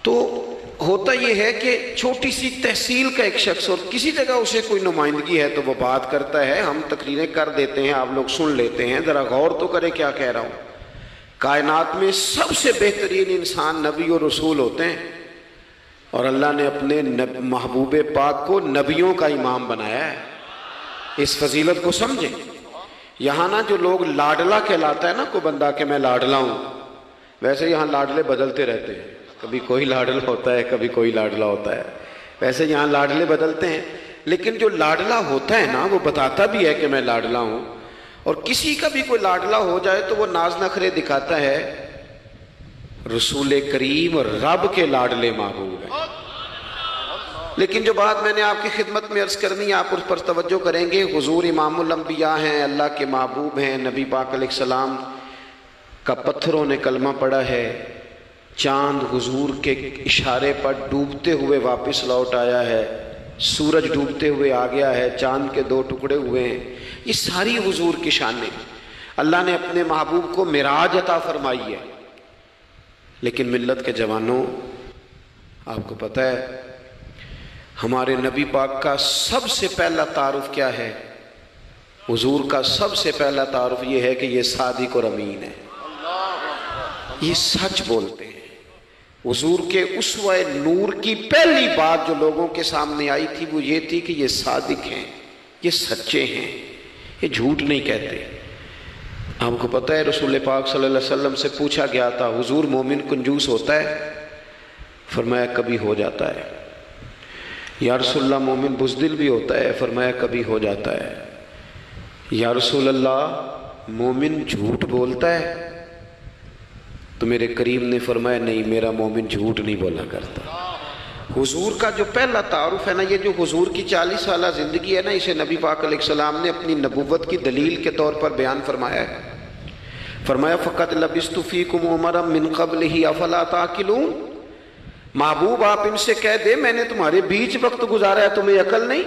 تو ہوتا یہ ہے کہ چھوٹی سی تحصیل کا ایک شخص اور کسی جگہ اسے کوئی نمائندگی ہے تو وہ بات کرتا ہے، ہم تقریریں کر دیتے ہیں، آپ لوگ سن لیتے ہیں، ذرا غور تو کریں کیا کہہ رہا ہوں۔ کائنات میں سب سے بہترین انسان نبی اور رسول ہوتے ہیں، اور اللہ نے اپنے محبوب پاک کو نبیوں کا امام بنایا ہے۔ اس فضیلت کو سمجھیں۔ یہاں نا جو لوگ لاڈلا کہلاتا ہے نا کوئی بندہ کہ میں لاڈلا ہوں، ویسے یہاں لاڈلے بدلتے رہتے ہیں، کبھی کوئی لاڈلا ہوتا ہے کبھی کوئی لاڈلا ہوتا ہے، ویسے یہاں لاڈلے بدلتے ہیں، لیکن جو لاڈلا ہوتا ہے نا وہ بتاتا بھی ہے کہ میں لاڈلا ہوں۔ اور کسی کا بھی کوئی لاڈلا ہو جائے تو وہ ناز نخرے دکھاتا ہے۔ رسول کریم رب کے لاڈلے محبوب ہیں۔ لیکن جو بات میں نے آپ کی خدمت میں عرض کرنی ہے، آپ اس پر توجہ کریں گے۔ حضور امام الانبیاء ہیں، اللہ کے محبوب ہیں، نبی پاک علیہ السلام کا پتھروں نے کلمہ پڑھا ہے، چاند حضور کے اشارے پر ڈوبتے ہوئے واپس لوٹ آیا ہے، سورج ڈوبتے ہوئے آ گیا ہے، چاند کے 2 ٹکڑے ہوئے ہیں، یہ ساری حضور کی شانیں۔ اللہ نے اپنے محبوب کو معراج عطا فرمائی ہے۔ لیکن ملت کے جوانوں، آپ کو پتہ ہے ہمارے نبی پاک کا سب سے پہلا تعارف کیا ہے؟ حضور کا سب سے پہلا تعارف یہ ہے کہ یہ صادق اور امین ہے، یہ سچ بولتے ہیں۔ حضور کے اسوہ نور کی پہلی بات جو لوگوں کے سامنے آئی تھی وہ یہ تھی کہ یہ صادق ہیں، یہ سچے ہیں، یہ جھوٹ نہیں کہتے۔ آپ کو پتہ ہے رسول پاک صلی اللہ علیہ وسلم سے پوچھا گیا تھا، حضور مومن کنجوس ہوتا ہے؟ فرمایا کبھی ہو جاتا ہے۔ یا رسول اللہ مومن بزدل بھی ہوتا ہے؟ فرمایا کبھی ہو جاتا ہے۔ یا رسول اللہ مومن جھوٹ بولتا ہے؟ تو میرے کریم نے فرمایا نہیں، میرا مومن جھوٹ نہیں بولا کرتا۔ حضور کا جو پہلا تعارف ہے نا، یہ جو حضور کی 40 سالہ زندگی ہے نا، اسے نبی پاک علیہ السلام نے اپنی نبوت کی دلیل کے طور پر بیان فرمایا ہے۔ فرمایا فَقَدْ لَبِثْتُ فِيكُمْ عُمَرًا مِّن قَبْلِهِ أَفَلَا تَعْقِلُونَ۔ محبوب آپ ان سے کہہ دے میں نے تمہارے بیچ وقت گزارا ہے، تمہیں عقل نہیں؟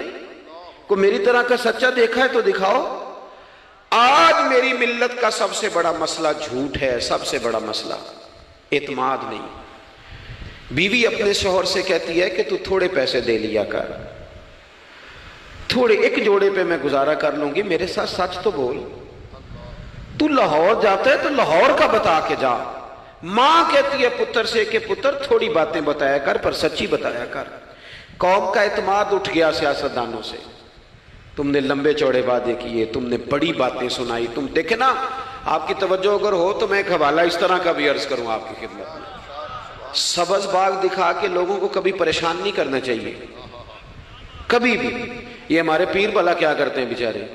کوئی میری طرح کا سچا دیکھا ہے تو دکھاؤ۔ آج میری ملت کا سب سے بڑا مسئلہ جھوٹ ہے، سب سے بڑا مسئلہ اعتماد نہیں۔ بیوی اپنے شوہر سے کہتی ہے کہ تو تھوڑے پیسے دے لیا کر، تھوڑے ایک جوڑے پہ میں گزارا کر لوں گی، میرے ساتھ سچ تو بول۔ تو لاہور جاتا ہے تو لاہور کا بتا کے جا۔ ماں کہتی ہے پتر سے کہ پتر تھوڑی باتیں بتایا کر پر سچی بتایا کر۔ قوم کا اعتماد اٹھ گیا سیاستدانوں سے، تم نے لمبے چوڑے وعدے کیے، تم نے بڑی باتیں سنائی۔ تم دیکھیں نا، آپ کی توجہ اگر ہو تو میں ایک حوالہ اس طرح کا بھی عرض کروں آپ کی خدمت میں۔ سبز باغ دکھا کے لوگوں کو کبھی پریشان نہیں کرنا چاہیے، کبھی بھی۔ یہ ہمارے پیر بھلا کیا کرتے ہیں بیچارے،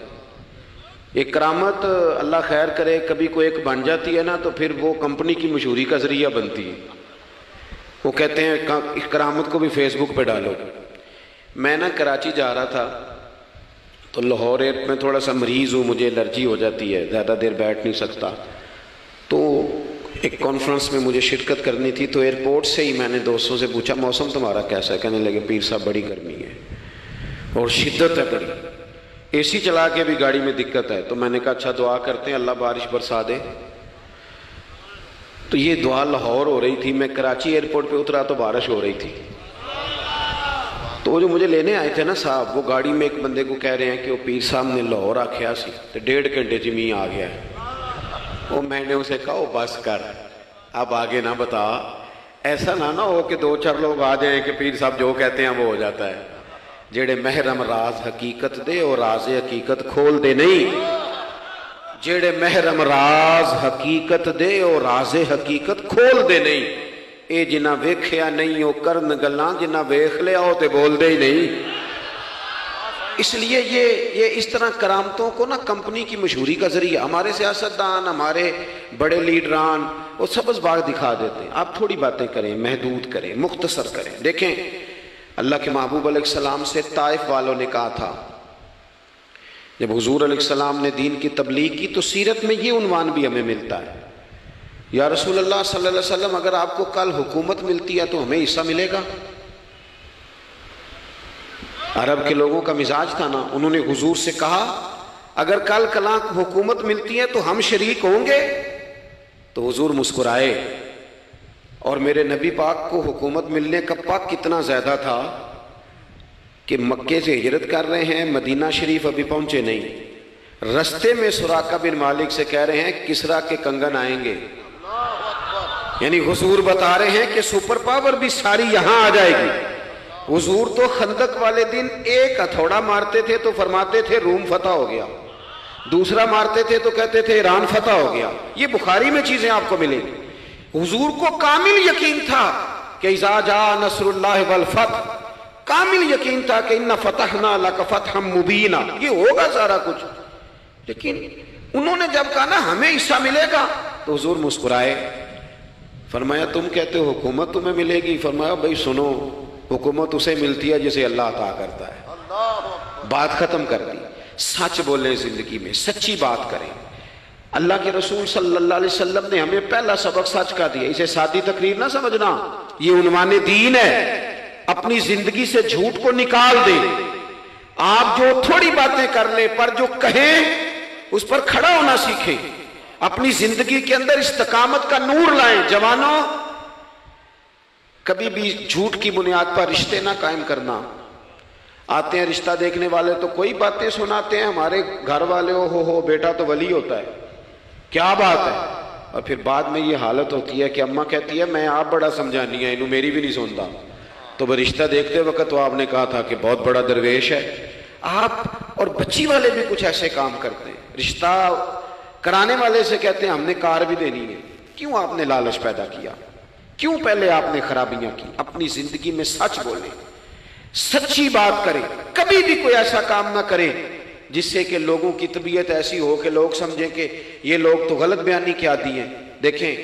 ایک کرامت اللہ خیر کرے کبھی کوئی ایک بن جاتی ہے نا تو پھر وہ کمپنی کی مشہوری کا ذریعہ بنتی ہے۔ وہ کہتے ہیں اس کرامت کو بھی فیس بک پہ ڈالو۔ میں نا کراچی جا رہا تھا تو لاہور میں تھوڑا سا مریض ہوں، مجھے الرجی ہو جاتی ہے، زیادہ دیر بیٹھ نہیں سکتا، تو ایک کانفرنس میں مجھے شرکت کرنی تھی۔ تو ایئرپورٹ سے ہی میں نے دوستوں سے پوچھا موسم تمہارا کیسا ہے؟ کہنے لگے پیر صاحب بڑی گرمی ہے اور شدت ہے بڑی، اے سی چلا کے بھی گاڑی میں دقت ہے۔ تو میں نے کہا اچھا دعا کرتے ہیں اللہ بارش برسا دے۔ تو یہ دعا لاہور ہو رہی تھی، میں کراچی ایئرپورٹ پہ اترا تو بارش ہو رہی تھی۔ تو وہ جو مجھے لینے آئے تھے نا صاحب، وہ گاڑی میں ایک بندے کو کہہ رہے ہیں کہ وہ پیر صاحب نے لاہور آکھیا سی تو 1.5 گھنٹے جمی آ گیا ہے۔ وہ میں نے اسے کہا بس کر، اب آگے نہ بتا، ایسا نہ ہو کہ 2-4 لوگ آ جائیں کہ پیر صاحب جو کہتے ہیں وہ ہو جاتا ہے۔ جڑے محرم راز حقیقت دے اور راز حقیقت کھول دے نہیں، جڑے محرم راز حقیقت دے اور راز حقیقت کھول دے نہیں، اے جنہ ویکھیا نہیں او کرن گلاں، جنہ ویکھ لیا او تے بول دے ہی نہیں۔ اس لیے یہ اس طرح کرامتوں کو نا کمپنی کی مشہوری کا ذریعہ، ہمارے سیاستدان، ہمارے بڑے لیڈران وہ سبز باغ دکھا دیتے ہیں۔ آپ تھوڑی باتیں کریں، محدود کریں، مختصر کریں۔ دیکھیں اللہ کے محبوب علیہ السلام سے طائف والوں نے کہا تھا، جب حضور علیہ السلام نے دین کی تبلیغ کی تو سیرت میں یہ عنوان بھی ہمیں ملتا ہے، یا رسول اللہ صلی اللہ علیہ وسلم اگر آپ کو کل حکومت ملتی ہے تو ہمیں حصہ ملے گا۔ عرب کے لوگوں کا مزاج تھا نا، انہوں نے حضور سے کہا اگر کل کلاں حکومت ملتی ہے تو ہم شریک ہوں گے۔ تو حضور مسکرائے، اور میرے نبی پاک کو حکومت ملنے کا پاک کتنا زیادہ تھا کہ مکے سے ہجرت کر رہے ہیں، مدینہ شریف ابھی پہنچے نہیں، رستے میں سراقہ بن مالک سے کہہ رہے ہیں کسرا کے کنگن آئیں گے، یعنی حضور بتا رہے ہیں کہ سپر پاور بھی ساری یہاں آ جائے گی۔ حضور تو خندق والے دن ایک ہتھوڑا مارتے تھے تو فرماتے تھے روم فتح ہو گیا، دوسرا مارتے تھے تو کہتے تھے ایران فتح ہو گیا۔ یہ بخاری میں چیزیں آپ کو ملیں گی۔ حضور کو کامل یقین تھا کہ اذا جاء نصر اللہ والفتح، کامل یقین تھا کہ ان فتحنا لک فتحا مبینا، یہ ہوگا سارا کچھ۔ لیکن انہوں نے جب کہا نا ہمیں حصہ ملے گا تو حضور مسکرائے، فرمایا تم کہتے ہو حکومت تمہیں ملے گی، فرمایا بھائی سنو، حکومت اسے ملتی ہے جسے اللہ عطا کرتا ہے۔ بات ختم کر دی۔ سچ بولیں زندگی میں، سچی بات کریں۔ اللہ کے رسول صلی اللہ علیہ وسلم نے ہمیں پہلا سبق سچ کا دیا، اسے سادی تقریر نہ سمجھنا، یہ عنوان دین ہے۔ اپنی زندگی سے جھوٹ کو نکال دیں۔ آپ جو تھوڑی باتیں کر لیں پر جو کہیں اس پر کھڑا ہونا سیکھیں، اپنی زندگی کے اندر استقامت کا نور لائیں۔ جوانوں، کبھی بھی جھوٹ کی بنیاد پر رشتے نہ قائم کرنا۔ آتے ہیں رشتہ دیکھنے والے تو کوئی باتیں سناتے ہیں، ہمارے گھر والے ہو بیٹا تو ولی ہوتا ہے، کیا بات ہے، اور پھر بعد میں یہ حالت ہوتی ہے کہ اماں کہتی ہے میں آپ بڑا سمجھانی ہے، انہوں میری بھی نہیں سنتا۔ تو وہ رشتہ دیکھتے وقت تو آپ نے کہا تھا کہ بہت بڑا درویش ہے۔ آپ اور بچی والے بھی کچھ ایسے کام کرتے ہیں، رشتہ کرانے والے سے کہتے ہیں ہم نے کار بھی دینی ہے۔ کیوں آپ نے لالچ پیدا کیا؟ کیوں پہلے آپ نے خرابیاں کی؟ اپنی زندگی میں سچ بولیں، سچی بات کریں، کبھی بھی کوئی ایسا کام نہ کریں جس سے کہ لوگوں کی طبیعت ایسی ہو کہ لوگ سمجھیں کہ یہ لوگ تو غلط بیانی کے عادی ہیں۔ دیکھیں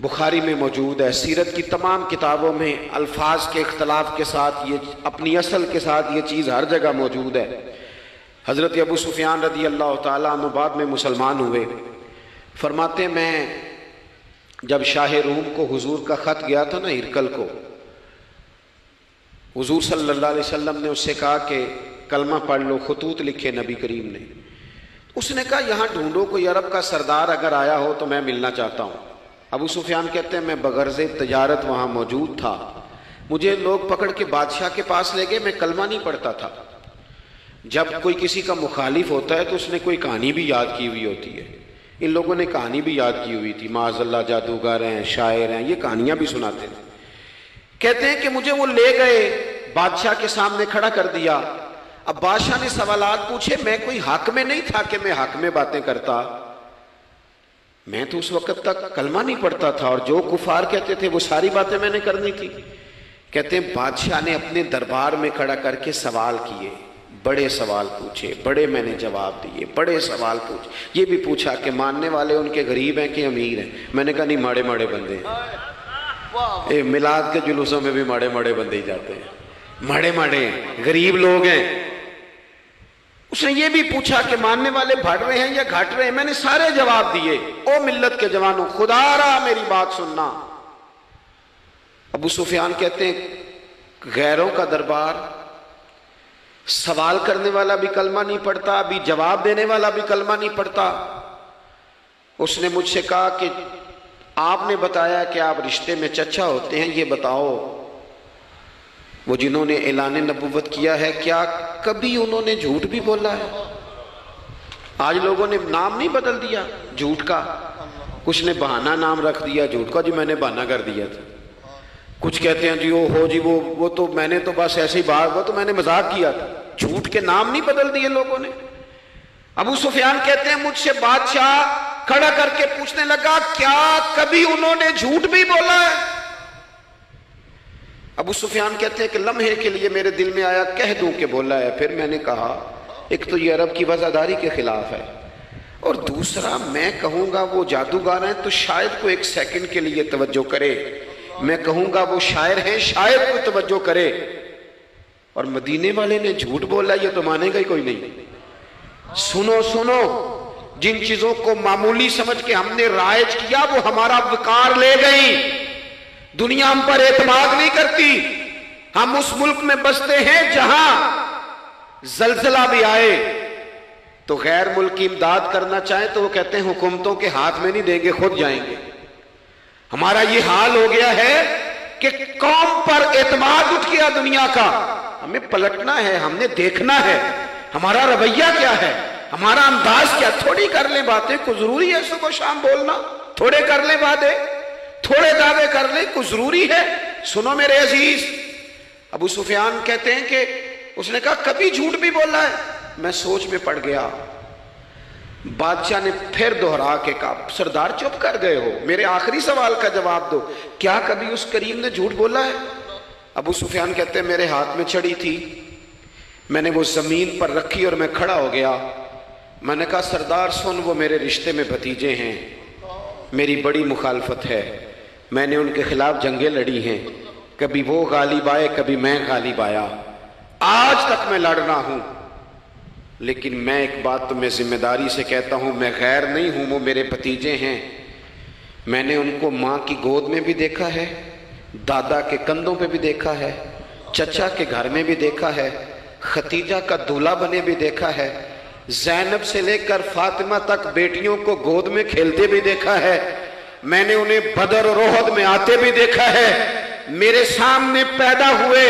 بخاری میں موجود ہے، سیرت کی تمام کتابوں میں الفاظ کے اختلاف کے ساتھ یہ اپنی اصل کے ساتھ یہ چیز ہر جگہ موجود ہے۔ حضرت ابو سفیان رضی اللہ تعالیٰ عنہ بعد میں مسلمان ہوئے، فرماتے میں جب شاہ روم کو حضور کا خط گیا تھا نا ہرقل کو، حضور صلی اللہ علیہ وسلم نے اس سے کہا کہ کلمہ پڑھ لو، خطوط لکھے نبی کریم نے۔ اس نے کہا یہاں ڈھونڈو کوئی عرب کا سردار اگر آیا ہو تو میں ملنا چاہتا ہوں۔ ابو سفیان کہتے ہیں میں بغرض تجارت وہاں موجود تھا، مجھے لوگ پکڑ کے بادشاہ کے پاس لے گئے، میں کلمہ نہیں پڑھتا تھا۔ جب کوئی کسی کا مخالف ہوتا ہے تو اس نے کوئی کہانی بھی یاد کی ہوئی ہوتی ہے، ان لوگوں نے کہانی بھی یاد کی ہوئی تھی، معاذ اللہ جادوگر ہیں، شاعر ہیں، یہ کہانیاں بھی سناتے ہیں۔ کہتے ہیں کہ مجھے وہ لے گئے، بادشاہ کے سامنے کھڑا کر دیا۔ اب بادشاہ نے سوالات پوچھے، میں کوئی حق میں نہیں تھا کہ میں حق میں باتیں کرتا، میں تو اس وقت تک کلمہ نہیں پڑھتا تھا، اور جو کفار کہتے تھے وہ ساری باتیں میں نے کرنی تھی۔ کہتے ہیں بادشاہ نے اپنے دربار میں کھڑا کر کے سوال کیے، بڑے سوال پوچھے، بڑے میں نے جواب دیے، بڑے سوال پوچھے۔ یہ بھی پوچھا کہ ماننے والے ان کے غریب ہیں کہ امیر ہیں؟ میں نے کہا نہیں، ماڑے ماڑے بندے ہیں۔ میلاد کے جلوسوں میں بھی ماڑے ماڑے بندے ہی جاتے ہیں، ماڑے ماڑے ہیں، غریب لوگ ہیں۔ اس نے یہ بھی پوچھا کہ ماننے والے بڑھ رہے ہیں یا گھٹ رہے ہیں؟ میں نے سارے جواب دیے۔ او ملت کے جوانوں، خدا را میری بات سننا۔ ابو سفیان کہتے ہیں غیروں کا دربار، سوال کرنے والا بھی کلمہ نہیں پڑھتا، ابھی جواب دینے والا بھی کلمہ نہیں پڑھتا۔ اس نے مجھ سے کہا کہ آپ نے بتایا کہ آپ رشتے میں چچا ہوتے ہیں، یہ بتاؤ وہ جنہوں نے اعلان نبوت کیا ہے کیا کبھی انہوں نے جھوٹ بھی بولا ہے؟ آج لوگوں نے نام نہیں بدل دیا جھوٹ کا، کچھ نے بہانہ نام رکھ دیا جھوٹ کا، جی میں نے بہانہ کر دیا تھا۔ کچھ کہتے ہیں جی وہ تو میں نے تو بس ایسے ہی بات، وہ تو میں نے مذاق کیا تھا۔ جھوٹ کے نام نہیں بدل دیے لوگوں نے۔ ابو سفیان کہتے ہیں مجھ سے بادشاہ کھڑا کر کے پوچھنے لگا کیا کبھی انہوں نے جھوٹ بھی بولا ہے؟ ابو سفیان کہتے ہیں کہ لمحے کے لیے میرے دل میں آیا کہہ دوں کہ بولا ہے۔ پھر میں نے کہا ایک تو یہ عرب کی وفاداری کے خلاف ہے، اور دوسرا میں کہوں گا وہ جادوگر ہیں تو شاید کو ایک سیکنڈ کے لیے توجہ کرے، میں کہوں گا وہ شاعر ہیں شاید کوئی توجہ کرے، اور مدینے والے نے جھوٹ بولا یہ تو مانے گا ہی کوئی نہیں۔ سنو، جن چیزوں کو معمولی سمجھ کے ہم نے رائج کیا وہ ہمارا وقار لے گئی۔ دنیا ہم پر اعتماد نہیں کرتی۔ ہم اس ملک میں بستے ہیں جہاں زلزلہ بھی آئے تو غیر ملکی امداد کرنا چاہیں تو وہ کہتے ہیں حکومتوں کے ہاتھ میں نہیں دیں گے، خود جائیں گے۔ ہمارا یہ حال ہو گیا ہے کہ قوم پر اعتماد اٹھ گیا دنیا کا. ہمیں پلٹنا ہے, ہم نے دیکھنا ہے ہمارا رویہ کیا ہے, ہمارا انداز کیا. تھوڑی کر لیں باتیں, کو ضروری ہے صبح شام بولنا؟ تھوڑے کر لیں باتیں, تھوڑے دعوے کر لیں, کو ضروری ہے؟ سنو میرے عزیز, ابو سفیان کہتے ہیں کہ اس نے کہا کبھی جھوٹ بھی بولا ہے؟ میں سوچ میں پڑ گیا. بادشاہ نے پھر دہرا کے کہا سردار چپ کر گئے ہو, میرے آخری سوال کا جواب دو, کیا کبھی اس کریم نے جھوٹ بولا ہے؟ ابو سفیان کہتے ہیں میرے ہاتھ میں چھڑی تھی, میں نے وہ زمین پر رکھی اور میں کھڑا ہو گیا. میں نے کہا سردار سن, وہ میرے رشتے میں بھتیجے ہیں, میری بڑی مخالفت ہے, میں نے ان کے خلاف جنگیں لڑی ہیں, کبھی وہ غالب آئے کبھی میں غالب آیا, آج تک میں لڑ رہا ہوں. لیکن میں ایک بات تمہیں ذمہ داری سے کہتا ہوں, میں غیر نہیں ہوں, وہ میرے بھتیجے ہیں. میں نے ان کو ماں کی گود میں بھی دیکھا ہے, دادا کے کندھوں پہ بھی دیکھا ہے, چچا کے گھر میں بھی دیکھا ہے, ختیجہ کا دولہا بنے بھی دیکھا ہے, زینب سے لے کر فاطمہ تک بیٹیوں کو گود میں کھیلتے بھی دیکھا ہے, میں نے انہیں بدر اور احد میں آتے بھی دیکھا ہے. میرے سامنے پیدا ہوئے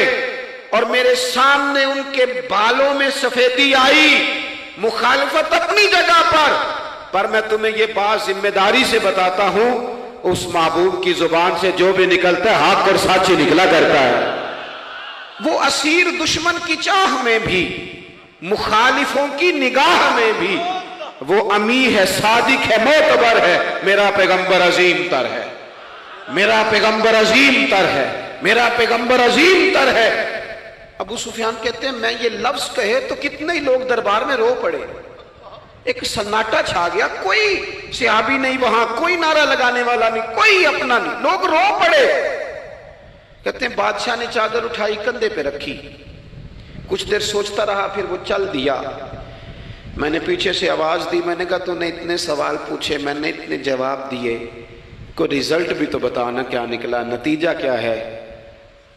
اور میرے سامنے ان کے بالوں میں سفیدی آئی. مخالفت اپنی جگہ پر میں تمہیں یہ بات ذمہ داری سے بتاتا ہوں, اس محبوب کی زبان سے جو بھی نکلتا ہے حق اور سچ ہی نکلا کرتا ہے. وہ اسیر دشمن کی چاہ میں بھی, مخالفوں کی نگاہ میں بھی وہ امی ہے, صادق ہے, معتبر ہے. میرا پیغمبر عظیم تر ہے, میرا پیغمبر عظیم تر ہے, میرا پیغمبر عظیم تر ہے. ابو سفیان کہتے ہیں میں یہ لفظ کہے تو کتنے ہی لوگ دربار میں رو پڑے, ایک سناٹا چھا گیا, کوئی صحابی نہیں وہاں, کوئی نعرہ لگانے والا نہیں, کوئی اپنا نہیں, لوگ رو پڑے. کہتے ہیں بادشاہ نے چادر اٹھائی کندھے پہ رکھی, کچھ دیر سوچتا رہا, پھر وہ چل دیا. میں نے پیچھے سے آواز دی, میں نے کہا تو نے اتنے سوال پوچھے, میں نے اتنے جواب دیے, کوئی رزلٹ بھی تو بتانا کیا نکلا, نتیجہ کیا ہے؟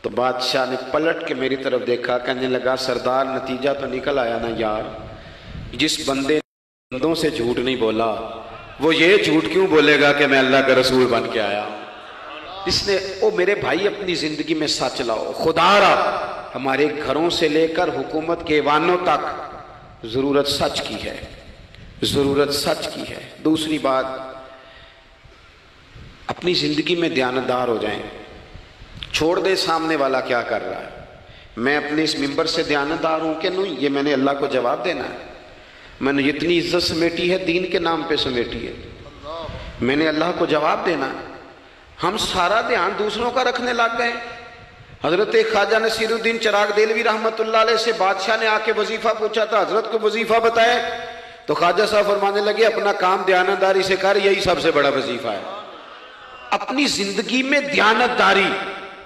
تو بادشاہ نے پلٹ کے میری طرف دیکھا, کہنے لگا سردار نتیجہ تو نکل آیا نا یار, جس بندے نے بندوں سے جھوٹ نہیں بولا وہ یہ جھوٹ کیوں بولے گا کہ میں اللہ کا رسول بن کے آیا. اس نے او میرے بھائی اپنی زندگی میں سچ لاؤ, خدا را ہمارے گھروں سے لے کر حکومت کے ایوانوں تک ضرورت سچ کی ہے, ضرورت سچ کی ہے. دوسری بات, اپنی زندگی میں دیانتدار ہو جائیں, چھوڑ دے سامنے والا کیا کر رہا ہے. میں اپنے اس ممبر سے دیانتدار ہوں کہ نہیں, یہ میں نے اللہ کو جواب دینا ہے. میں نے اتنی عزت سمیٹی ہے, دین کے نام پہ سمیٹی ہے, میں نے اللہ کو جواب دینا ہے. ہم سارا دھیان دوسروں کا رکھنے لگ گئے. حضرت خواجہ نصیر الدین چراغ دہلوی رحمۃ اللہ علیہ سے بادشاہ نے آ کے وظیفہ پوچھا تھا, حضرت کو وظیفہ بتائے, تو خواجہ صاحب فرمانے لگے اپنا کام دیانتداری سے کر, یہی سب سے بڑا وظیفہ ہے. اپنی زندگی میں دیانتداری,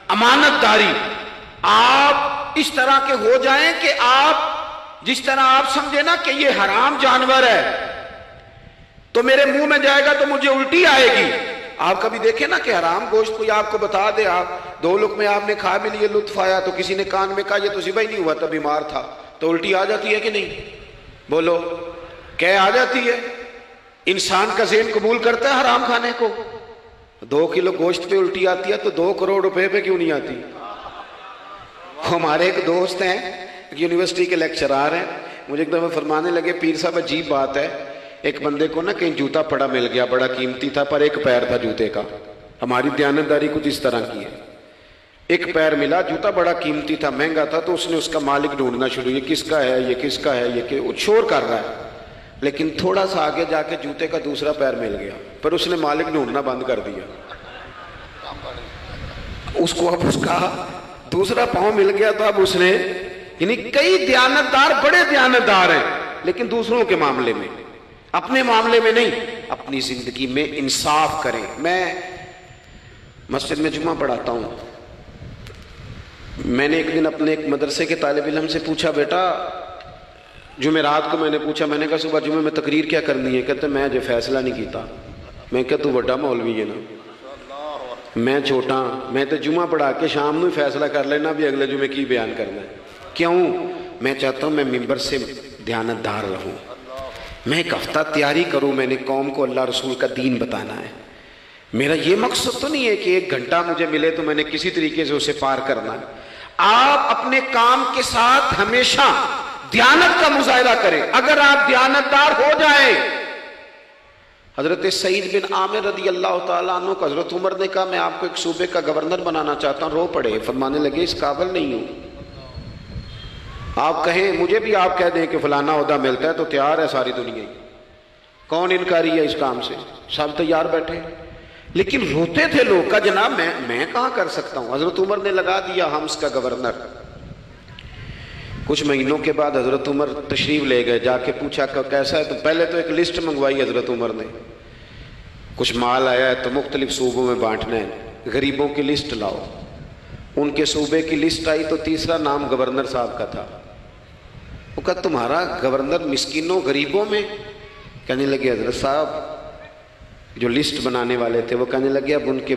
امانت داری, آپ اس طرح کے ہو جائیں کہ آپ جس طرح آپ سمجھے نا کہ یہ حرام جانور ہے تو میرے منہ میں جائے گا تو مجھے الٹی آئے گی. آپ کبھی دیکھیں نا کہ حرام گوشت کوئی آپ کو بتا دے, آپ 2 لقمے آپ نے کھا بھی لیے, لطف آیا, تو کسی نے کان میں کہا یہ تو ذبح ہی نہیں ہوا تھا, بیمار تھا, تو الٹی آ جاتی ہے کہ نہیں؟ بولو, کیا آ جاتی ہے؟ انسان کا ذہن قبول کرتا ہے حرام کھانے کو. 2 کلو گوشت پہ الٹی آتی ہے تو 2 کروڑ روپے پہ کیوں نہیں آتی؟ ہمارے ایک دوست ہیں, یونیورسٹی کے لیکچرار ہیں, مجھے ایک دفعہ فرمانے لگے پیر صاحب عجیب بات ہے, ایک بندے کو نا کہیں جوتا پڑا مل گیا, بڑا قیمتی تھا, پر ایک پیر تھا جوتے کا. ہماری دیانتداری کچھ اس طرح کی ہے, ایک پیر ملا, جوتا بڑا قیمتی تھا, مہنگا تھا, تو اس نے اس کا مالک ڈھونڈنا شروع, یہ کس کا ہے, یہ کس کا ہے, یہ وہ شور کر رہا ہے. لیکن تھوڑا سا آگے جا کے جوتے کا دوسرا پیر مل گیا, پر اس نے مالک ڈھونڈنا بند کر دیا. اس کو اب اس کا دوسرا پاؤں مل گیا, تو اب اس نے, یعنی کئی دیانتدار بڑے دیانتدار ہیں لیکن دوسروں کے معاملے میں, اپنے معاملے میں نہیں. اپنی زندگی میں انصاف کریں. میں مسجد میں جمعہ پڑھاتا ہوں. میں نے ایک دن اپنے ایک مدرسے کے طالب علم سے پوچھا, بیٹا جمعرات کو میں نے پوچھا, میں نے کہا صبح جمعے میں تقریر کیا کرنی ہے؟ کہتے میں جو فیصلہ نہیں کیتا. میں کہا تو بڑا مولوی ہے نا, میں چھوٹا, میں تو جمعہ پڑھا کے شام میں فیصلہ کر لینا بھی اگلے جمعے کی بیان کرنا ہے. کیوں؟ میں چاہتا ہوں میں ممبر سے دیانتدار رہوں, میں ایک ہفتہ تیاری کروں, میں نے قوم کو اللہ رسول کا دین بتانا ہے, میرا یہ مقصد تو نہیں ہے کہ 1 گھنٹہ مجھے ملے تو میں نے کسی طریقے سے اسے پار کرنا ہے. آپ اپنے کام کے ساتھ ہمیشہ دیانت کا مظاہرہ کریں. اگر آپ دیانتدار ہو جائیں. حضرت سعید بن عامر رضی اللہ تعالیٰ عنہ کو حضرت عمر نے کہا میں آپ کو ایک صوبے کا گورنر بنانا چاہتا ہوں. رو پڑے, فرمانے لگے اس قابل نہیں ہوں. آپ کہیں مجھے بھی آپ کہہ دیں کہ فلانا عہدہ ملتا ہے تو تیار ہے ساری دنیا. کون انکاری ہے اس کام سے؟ سب تیار بیٹھے. لیکن روتے تھے لوگ کا جناب میں کہاں کر سکتا ہوں. حضرت عمر نے لگا دیا حمص کا گورنر. کچھ مہینوں کے بعد حضرت عمر تشریف لے گئے. جا کے پوچھا کہ کیسا ہے؟ تو پہلے تو ایک لسٹ منگوائی حضرت عمر نے. کچھ مال آیا ہے تو مختلف صوبوں میں بانٹنا ہے, غریبوں کی لسٹ لاؤ. ان کے صوبے کی لسٹ آئی تو تیسرا نام گورنر صاحب کا تھا. وہ کہا تمہارا گورنر مسکینوں غریبوں میں؟ کہنے لگے حضرت صاحب جو لسٹ بنانے والے تھے وہ کہنے لگے اب ان کے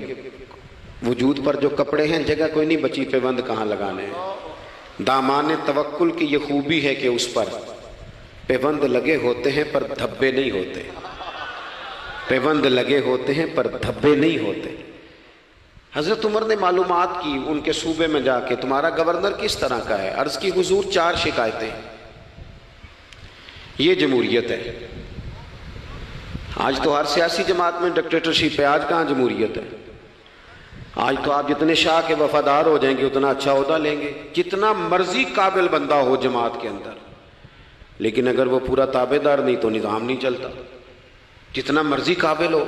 وجود پر جو کپڑے ہیں جگہ کوئی نہیں بچی, پیوند کہاں لگانے ہیں. دامان توکل کی یہ خوبی ہے کہ اس پر پیوند لگے ہوتے ہیں پر دھبے نہیں ہوتے. پیوند لگے ہوتے ہیں پر دھبے نہیں ہوتے. حضرت عمر نے معلومات کی ان کے صوبے میں جا کے تمہارا گورنر کس طرح کا ہے. عرض کی حضور 4 شکایتیں. یہ جمہوریت ہے. آج تو ہر سیاسی جماعت میں ڈکٹیٹرشپ ہے. آج کہاں جمہوریت ہے؟ آج تو آپ جتنے شاہ کے وفادار ہو جائیں گے اتنا اچھا عہدہ لیں گے. جتنا مرضی قابل بندہ ہو جماعت کے اندر, لیکن اگر وہ پورا تابع دار نہیں تو نظام نہیں چلتا. جتنا مرضی قابل ہو.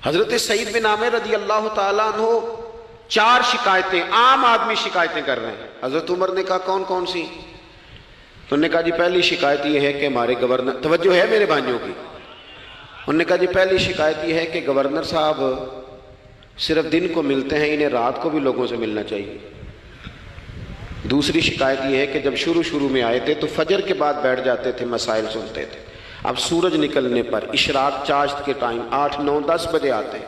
حضرت سعید بن عامر رضی اللہ تعالیٰ عنہ 4 شکایتیں, عام آدمی شکایتیں کر رہے ہیں. حضرت عمر نے کہا کون کون سی؟ تو انہوں نے کہا جی پہلی شکایت یہ ہے کہ ہمارے گورنر, توجہ ہے میرے بھائیوں کی, انہوں نے کہا جی پہلی شکایت یہ ہے کہ گورنر صاحب صرف دن کو ملتے ہیں, انہیں رات کو بھی لوگوں سے ملنا چاہیے. دوسری شکایت یہ ہے کہ جب شروع میں آئے تھے تو فجر کے بعد بیٹھ جاتے تھے, مسائل سنتے تھے. اب سورج نکلنے پر اشراق چاشت کے ٹائم 8, 9, 10 بجے آتے ہیں.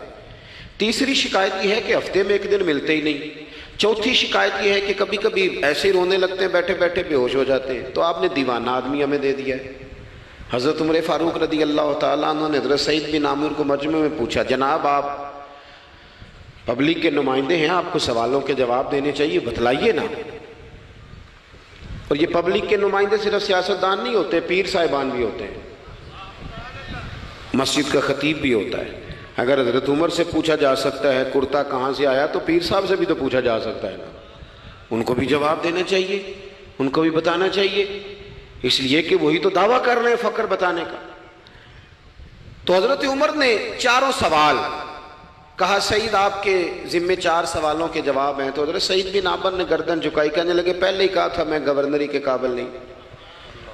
تیسری شکایت یہ ہے کہ ہفتے میں 1 دن ملتے ہی نہیں. چوتھی شکایت یہ ہے کہ کبھی کبھی ایسے ہی رونے لگتے ہیں, بیٹھے بیٹھے بے ہوش ہو جاتے ہیں. تو آپ نے دیوانہ آدمی ہمیں دے دیا ہے. حضرت عمر فاروق رضی اللہ تعالیٰ عنہ نے حضرت سعید بن عامر کو مجمع میں پوچھا جناب آپ پبلک کے نمائندے ہیں, آپ کو سوالوں کے جواب دینے چاہیے, بتلائیے نا. اور یہ پبلک کے نمائندے صرف سیاستدان نہیں ہوتے, پیر صاحبان بھی ہوتے ہیں, مسجد کا خطیب بھی ہوتا ہے. اگر حضرت عمر سے پوچھا جا سکتا ہے کرتا کہاں سے آیا تو پیر صاحب سے بھی تو پوچھا جا سکتا ہے نا. ان کو بھی جواب دینا چاہیے, ان کو بھی بتانا چاہیے, اس لیے کہ وہی تو دعویٰ کر رہے ہیں فقر بتانے کا. تو حضرت عمر نے 4 سوال کہا سعید آپ کے ذمے 4 سوالوں کے جواب ہیں. تو حضرت سعید بن عامر نے گردن جھکائی, کہنے لگے پہلے ہی کہا تھا میں گورنری کے قابل نہیں.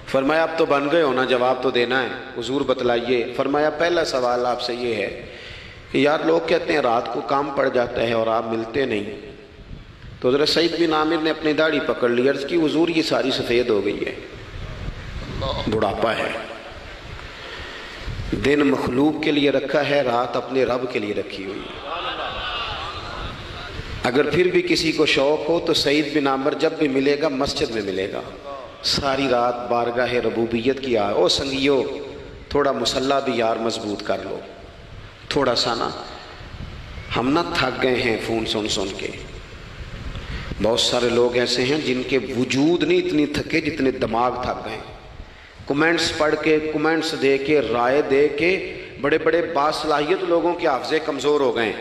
فرمایا اب تو بن گئے ہونا, جواب تو دینا ہے, حضور بتلائیے. فرمایا پہلا سوال آپ سے یہ ہے کہ یار لوگ کہتے ہیں رات کو کام پڑ جاتا ہے اور آپ ملتے نہیں. تو حضرت سعید بن عامر نے اپنی داڑھی پکڑ لی, عرض کی حضور یہ ساری سفید ہو گئی ہے, بڑھاپا ہے. دن مخلوق کے لیے رکھا ہے, رات اپنے رب کے لیے رکھی ہوئی ہے. اگر پھر بھی کسی کو شوق ہو تو سعید بن عامر جب بھی ملے گا مسجد میں ملے گا. ساری رات بارگاہ ربوبیت کی او سنگیو تھوڑا مسلح بھی یار مضبوط کر لو تھوڑا سا نا. ہم نہ تھک گئے ہیں فون سن کے. بہت سارے لوگ ایسے ہیں جن کے وجود نہیں اتنی تھکے جتنے دماغ تھک گئے. کمنٹس پڑھ کے, کمنٹس دے کے, رائے دے کے بڑے بڑے باصلاحیت لوگوں کے حافظے کمزور ہو گئے.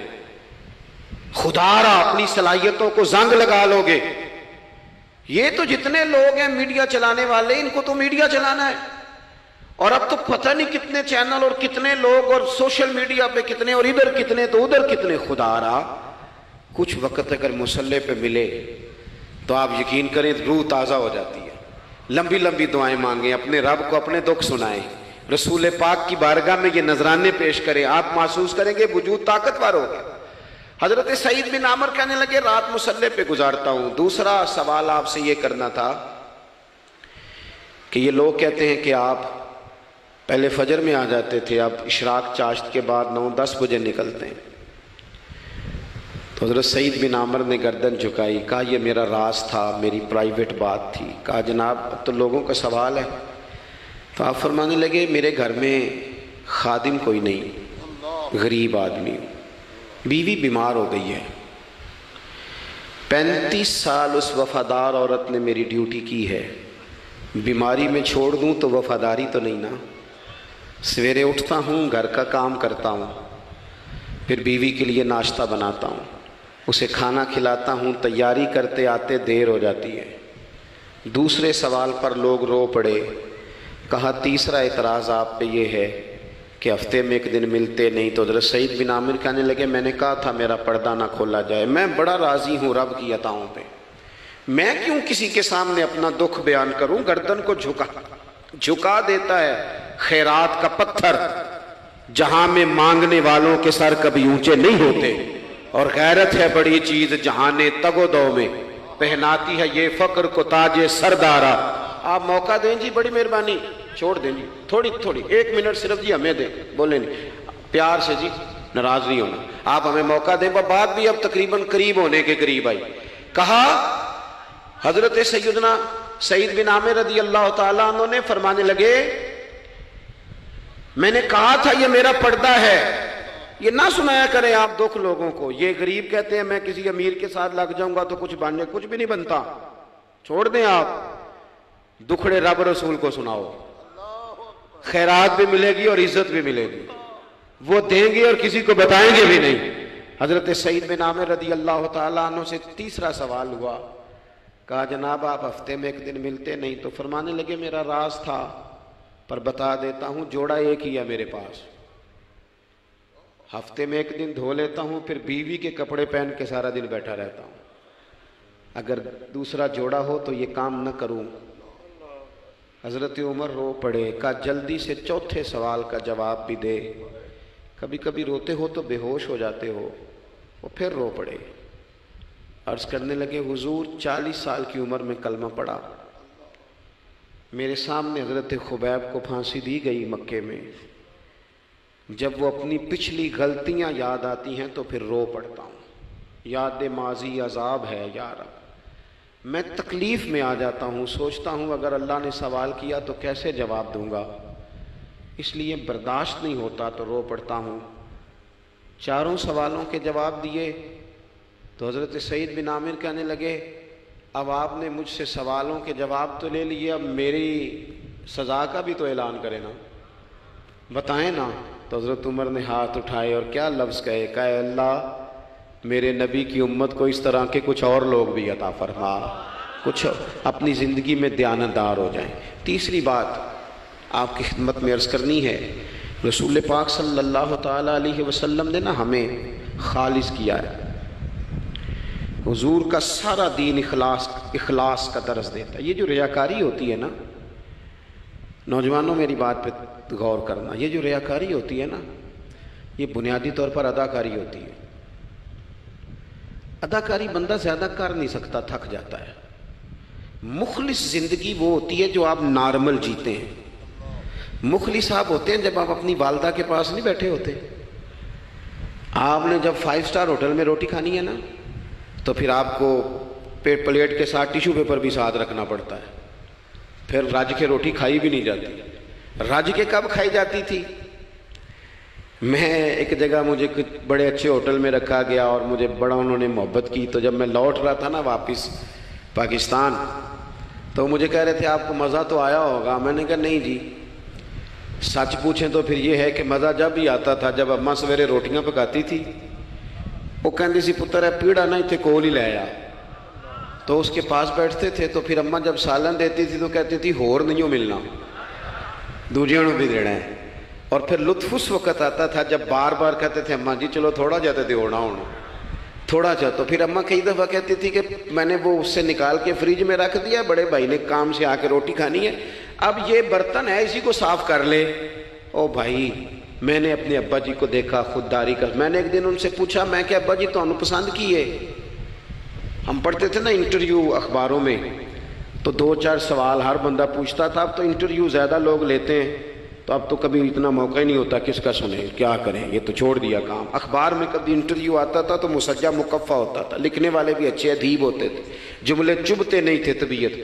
خدا را اپنی صلاحیتوں کو زنگ لگا لو گے. یہ تو جتنے لوگ ہیں میڈیا چلانے والے, ان کو تو میڈیا چلانا ہے. اور اب تو پتہ نہیں کتنے چینل اور کتنے لوگ اور سوشل میڈیا پہ کتنے, اور ادھر کتنے تو ادھر کتنے. خدا را کچھ وقت اگر مصلے پہ ملے تو آپ یقین کریں روح تازہ ہو جاتی ہے. لمبی لمبی دعائیں مانگیں, اپنے رب کو اپنے دکھ سنائیں, رسول پاک کی بارگاہ میں یہ نذرانے پیش کریں, آپ محسوس کریں گے وجود طاقتور ہو گیا. حضرت سعید بن عامر کہنے لگے رات مصلے پہ گزارتا ہوں. دوسرا سوال آپ سے یہ کرنا تھا کہ یہ لوگ کہتے ہیں کہ آپ پہلے فجر میں آ جاتے تھے, اب اشراق چاشت کے بعد 9-10 بجے نکلتے ہیں. تو حضرت سعید بن عامر نے گردن جھکائی, کہا یہ میرا راز تھا, میری پرائیویٹ بات تھی. کہا جناب اب تو لوگوں کا سوال ہے. تو آپ فرمانے لگے میرے گھر میں خادم کوئی نہیں, غریب آدمی ہوں, بیوی بیمار ہو گئی ہے، 35 سال اس وفادار عورت نے میری ڈیوٹی کی ہے، بیماری میں چھوڑ دوں تو وفاداری تو نہیں نا۔ سویرے اٹھتا ہوں، گھر کا کام کرتا ہوں، پھر بیوی کے لیے ناشتہ بناتا ہوں، اسے کھانا کھلاتا ہوں، تیاری کرتے آتے دیر ہو جاتی ہے۔ دوسرے سوال پر لوگ رو پڑے، کہا تیسرا اعتراض آپ پہ یہ ہے کہ ہفتے میں ایک دن ملتے نہیں۔ تو حضرت سعید بن عامر کہنے لگے میں نے کہا تھا میرا پردہ نہ کھولا جائے، میں بڑا راضی ہوں رب کی عطاؤں پہ، میں کیوں کسی کے سامنے اپنا دکھ بیان کروں؟ گردن کو جھکا دیتا ہے خیرات کا پتھر، جہاں میں مانگنے والوں کے سر کبھی اونچے نہیں ہوتے، اور غیرت ہے بڑی چیز جہاں نے تگ و دو میں پہناتی ہے یہ فقر کو تاج سردارا۔ آپ موقع دیں جی، بڑی مہربانی، چھوڑ دیں جی، تھوڑی 1 منٹ صرف جی ہمیں دیں، بولیں نہیں پیار سے جی، ناراض نہیں ہونا، آپ ہمیں موقع دیں۔ بات بھی اب تقریباً قریب ہونے کے قریب آئی۔ کہا حضرت سیدنا سعید بن عامر رضی اللہ تعالیٰ عنہ نے فرمانے لگے میں نے کہا تھا یہ میرا پردہ ہے، یہ نہ سنایا کریں آپ دکھ لوگوں کو۔ یہ غریب کہتے ہیں میں کسی امیر کے ساتھ لگ جاؤں گا تو کچھ بھی نہیں بنتا، چھوڑ دیں آپ، دکھڑے رب رسول کو سناؤ، خیرات بھی ملے گی اور عزت بھی ملے گی، وہ دیں گے اور کسی کو بتائیں گے بھی نہیں۔ حضرت سعید بن عامر رضی اللہ تعالیٰ عنہ سے تیسرا سوال ہوا، کہا جناب آپ ہفتے میں ایک دن ملتے نہیں، تو فرمانے لگے میرا راز تھا پر بتا دیتا ہوں، جوڑا ایک ہی ہے میرے پاس، ہفتے میں ایک دن دھو لیتا ہوں، پھر بیوی کے کپڑے پہن کے سارا دن بیٹھا رہتا ہوں، اگر دوسرا جوڑا ہو تو یہ کام نہ کروں۔ حضرت عمر رو پڑے، کہا جلدی سے چوتھے سوال کا جواب بھی دے، کبھی کبھی روتے ہو تو بے ہوش ہو جاتے ہو۔ وہ پھر رو پڑے، عرض کرنے لگے حضور 40 سال کی عمر میں کلمہ پڑھا، میرے سامنے حضرت خبیب کو پھانسی دی گئی مکے میں، جب وہ اپنی پچھلی غلطیاں یاد آتی ہیں تو پھر رو پڑتا ہوں، یاد ماضی عذاب ہے یا رب، میں تکلیف میں آ جاتا ہوں، سوچتا ہوں اگر اللہ نے سوال کیا تو کیسے جواب دوں گا، اس لیے برداشت نہیں ہوتا تو رو پڑتا ہوں۔ چاروں سوالوں کے جواب دیے تو حضرت سعید بن عامر کہنے لگے اب آپ نے مجھ سے سوالوں کے جواب تو لے لیے، اب میری سزا کا بھی تو اعلان کرے نا، بتائیں نا۔ تو حضرت عمر نے ہاتھ اٹھائے اور کیا لفظ کہے، کہے اللہ میرے نبی کی امت کو اس طرح کے کچھ اور لوگ بھی عطا فرما، کچھ اپنی زندگی میں دیانتدار ہو جائیں۔ تیسری بات آپ کی خدمت میں عرض کرنی ہے، رسول پاک صلی اللہ تعالیٰ علیہ وسلم نے نا ہمیں خالص کیا ہے، حضور کا سارا دین اخلاص کا درس دیتا ہے۔ یہ جو ریاکاری ہوتی ہے نا، نوجوانوں میری بات پہ غور کرنا، یہ جو ریاکاری ہوتی ہے نا، یہ بنیادی طور پر اداکاری ہوتی ہے۔ اداکاری بندہ زیادہ کر نہیں سکتا، تھک جاتا ہے۔ مخلص زندگی وہ ہوتی ہے جو آپ نارمل جیتے ہیں۔ مخلص آپ ہوتے ہیں جب آپ اپنی والدہ کے پاس نہیں بیٹھے ہوتے، آپ نے جب 5 اسٹار ہوٹل میں روٹی کھانی ہے نا تو پھر آپ کو پلیٹ کے ساتھ ٹیشو پیپر بھی ساتھ رکھنا پڑتا ہے، پھر رج کے روٹی کھائی بھی نہیں جاتی۔ رج کے کب کھائی جاتی تھی؟ میں ایک جگہ مجھے کچھ بڑے اچھے ہوٹل میں رکھا گیا اور مجھے بڑا انہوں نے محبت کی، تو جب میں لوٹ رہا تھا نا واپس پاکستان تو مجھے کہہ رہے تھے آپ کو مزہ تو آیا ہوگا، میں نے کہا نہیں جی، سچ پوچھیں تو پھر یہ ہے کہ مزہ جب ہی آتا تھا جب اماں سویرے روٹیاں پکاتی تھی، وہ کہندی سی پتر ہے پیڑا نہ اتنے کول ہی لے آیا، تو اس کے پاس بیٹھتے تھے، تو پھر اماں جب سالن دیتی تھی تو کہتی تھی ہور نہیں ملنا، دوجیاں بھی دینا ہے۔ اور پھر لطف اس وقت آتا تھا جب بار بار کہتے تھے اماں جی چلو تھوڑا جاتے تھے ہونا تھوڑا جا، تو پھر اماں کئی دفعہ کہتی تھی کہ میں نے وہ اس سے نکال کے فریج میں رکھ دیا، بڑے بھائی نے کام سے آ کے روٹی کھانی ہے، اب یہ برتن ہے اسی کو صاف کر لے۔ او بھائی میں نے اپنے ابا جی کو دیکھا خودداری کا، میں نے ایک دن ان سے پوچھا میں کہ ابا جی تو انہوں پسند کی ہے، ہم پڑھتے تھے نا انٹرویو اخباروں میں تو 2-4 سوال ہر بندہ پوچھتا تھا، اب تو انٹرویو زیادہ لوگ لیتے ہیں تو اب تو کبھی اتنا موقع ہی نہیں ہوتا کس کا سنیں کیا کریں، یہ تو چھوڑ دیا کام۔ اخبار میں کبھی انٹرویو آتا تھا تو مسجع مکفہ ہوتا تھا، لکھنے والے بھی اچھے ادیب ہوتے تھے، جملے چبھتے نہیں تھے طبیعت،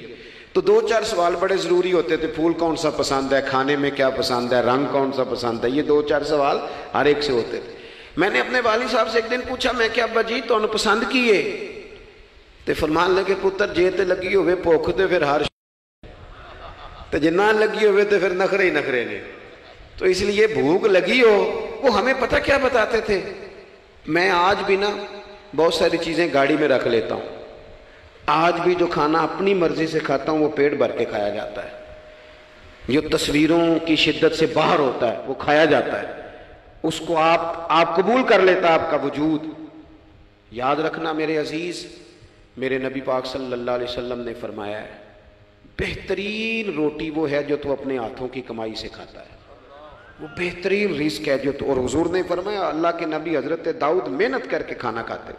تو 2-4 سوال بڑے ضروری ہوتے تھے، پھول کون سا پسند ہے، کھانے میں کیا پسند ہے، رنگ کون سا پسند ہے، یہ 2-4 سوال ہر ایک سے ہوتے تھے۔ میں نے اپنے والد صاحب سے ایک دن پوچھا، میں کہ ابا جی تو پسند کیے؟ تے فرمان لگے پتر جے تے لگی ہوئے بھوک تے پھر ہر تے جے نہ لگی ہوئے تے پھر نخرے ہی نخرے نے. تو اس لیے بھوک لگی ہو. وہ ہمیں پتہ کیا بتاتے تھے؟ میں آج بھی نا بہت ساری چیزیں گاڑی میں رکھ لیتا ہوں. آج بھی جو کھانا اپنی مرضی سے کھاتا ہوں وہ پیٹ بھر کے کھایا جاتا ہے. جو تصویروں کی شدت سے باہر ہوتا ہے وہ کھایا جاتا ہے. اس کو آپ قبول کر لیتا آپ کا وجود. یاد رکھنا میرے عزیز، میرے نبی پاک صلی اللہ علیہ وسلم نے فرمایا ہے بہترین روٹی وہ ہے جو تو اپنے ہاتھوں کی کمائی سے کھاتا ہے. وہ بہترین رزق ہے جو تو. اور حضور نے فرمایا اللہ کے نبی حضرت داؤد محنت کر کے کھانا کھاتے.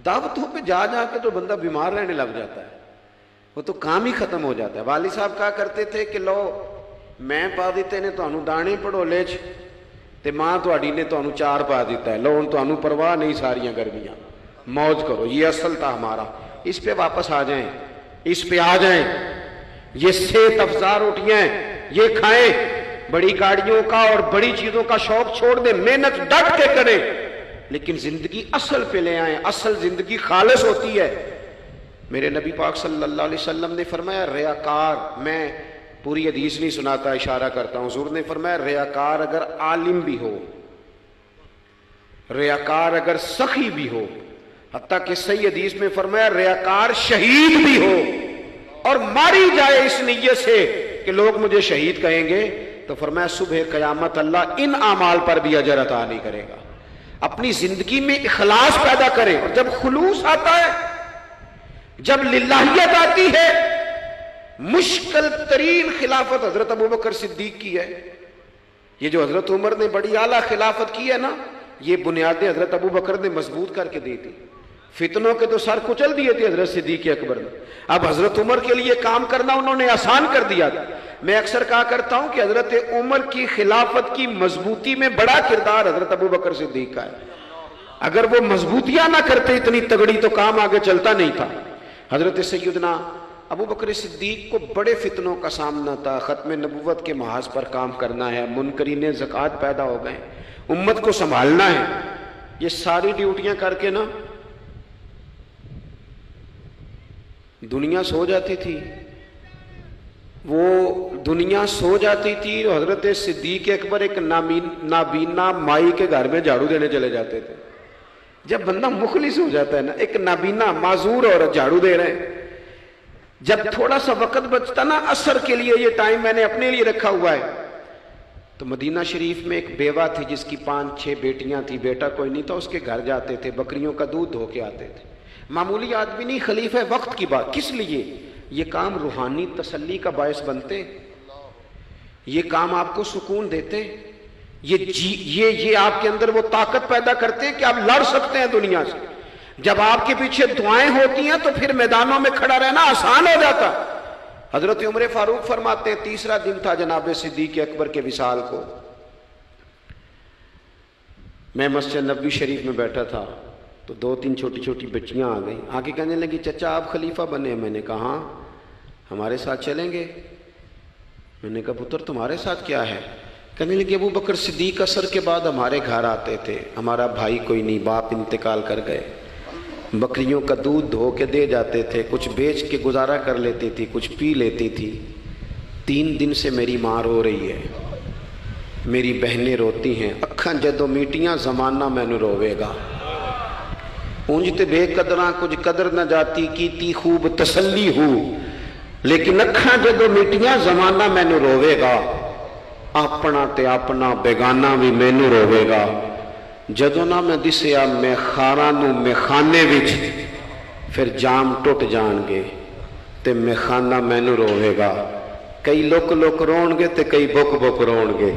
دعوتوں پہ جا جا کے تو بندہ بیمار رہنے لگ جاتا ہے، وہ تو کام ہی ختم ہو جاتا ہے. والد صاحب کہا کرتے تھے کہ لو میں پا دیتے نے تانوں دانے پڑولے چ تے ماں تہاڈی نے تانوں چار پا دیتا ہے، لو ہن تانوں پرواہ نہیں ساریاں گرمیاں، موج کرو. یہ اصل تھا ہمارا. اس پہ واپس آ جائیں، اس پہ آ جائیں. یہ صحت افزا روٹیاں ہیں، یہ کھائیں. بڑی گاڑیوں کا اور بڑی چیزوں کا شوق چھوڑ دیں، محنت ڈٹ کے کریں، لیکن زندگی اصل پہ لے آئیں. اصل زندگی خالص ہوتی ہے. میرے نبی پاک صلی اللہ علیہ وسلم نے فرمایا ریاکار، میں پوری حدیث نہیں سناتا، اشارہ کرتا ہوں. حضور نے فرمایا ریاکار اگر عالم بھی ہو، ریاکار اگر سخی بھی ہو، حتیٰ کہ صحیح حدیث میں فرمایا ریاکار شہید بھی ہو اور ماری جائے اس نیت سے کہ لوگ مجھے شہید کہیں گے، تو فرمایا صبح قیامت اللہ ان اعمال پر بھی اجر عطا نہیں کرے گا. اپنی زندگی میں اخلاص پیدا کریں. اور جب خلوص آتا ہے، جب للہیت آتی ہے، مشکل ترین خلافت حضرت ابوبکر صدیق کی ہے. یہ جو حضرت عمر نے بڑی اعلیٰ خلافت کی ہے نا، یہ بنیادیں حضرت ابوبکر نے مضبوط کر کے دی تھی. فتنوں کے تو سر کچل دیے تھے حضرت صدیق اکبر نے. اب حضرت عمر کے لیے کام کرنا انہوں نے آسان کر دیا تھا. میں اکثر کہا کرتا ہوں کہ حضرت عمر کی خلافت کی مضبوطی میں بڑا کردار حضرت ابوبکر صدیق کا ہے. اگر وہ مضبوطیاں نہ کرتے اتنی تگڑی تو کام آگے چلتا نہیں تھا. حضرت سیدنا ابوبکر صدیق کو بڑے فتنوں کا سامنا تھا. ختم نبوت کے محاذ پر کام کرنا ہے، منکرین زکوٰۃ پیدا ہو گئے، امت کو سنبھالنا ہے. یہ ساری ڈیوٹیاں کر کے نا دنیا سو جاتی تھی. وہ دنیا سو جاتی تھی اور حضرت صدیق اکبر ایک نابینا مائی کے گھر میں جھاڑو دینے چلے جاتے تھے. جب بندہ مخلص ہو جاتا ہے نا، ایک نابینا معذور عورت جھاڑو دے رہے ہیں، جب تھوڑا سا وقت بچتا نا عصر کے لیے، یہ ٹائم میں نے اپنے لیے رکھا ہوا ہے، تو مدینہ شریف میں ایک بیوہ تھی جس کی 5-6 بیٹیاں تھی، بیٹا کوئی نہیں تھا. اس کے گھر جاتے تھے، بکریوں کا دودھ دھو کے آتے تھے. معمولی آدمی نہیں، خلیفہ وقت کی بات. کس لیے؟ یہ کام روحانی تسلی کا باعث بنتے، یہ کام آپ کو سکون دیتے، یہ آپ کے اندر وہ طاقت پیدا کرتے کہ آپ لڑ سکتے ہیں دنیا سے. جب آپ کے پیچھے دعائیں ہوتی ہیں تو پھر میدانوں میں کھڑا رہنا آسان ہو جاتا. حضرت عمر فاروق فرماتے ہیں تیسرا دن تھا جناب صدیق اکبر کے وصال کو. میں مسجد نبوی شریف میں بیٹھا تھا تو 2-3 چھوٹی چھوٹی بچیاں آ گئیں. آ کے کہنے لگی چچا آپ خلیفہ بنے ہیں. میں نے کہا ہاں، ہمارے ساتھ چلیں گے؟ میں نے کہا پتر تمہارے ساتھ کیا ہے؟ کہنے لگی ابو بکر صدیق عصر کے بعد ہمارے گھر آتے تھے، ہمارا بھائی کوئی نہیں، باپ انتقال کر گئے، بکریوں کا دودھ دھو کے دے جاتے تھے، کچھ بیچ کے گزارا کر لیتی تھی، کچھ پی لیتی تھی. 3 دن سے میری ماں رو رہی ہے، میری بہنیں روتی ہیں، اکھاں جدوں میٹیاں زمانہ مینوں روے گا. اونج تے بے قدراں کچھ قدر نہ جاتی، کیتی خوب تسلی ہو، لیکن اکھاں جدوں میٹیاں زمانہ مینوں روے گا. اپنا تے اپنا بیگانہ بھی مینوں روے گا. جدوں نہ میں دسیا میں خاراں نوں میخانے وچ، پھر جام ٹوٹ جان گے تے میخانہ مینوں روے گا. کئی لک لک رون گے تے کئی بک بک رون گے.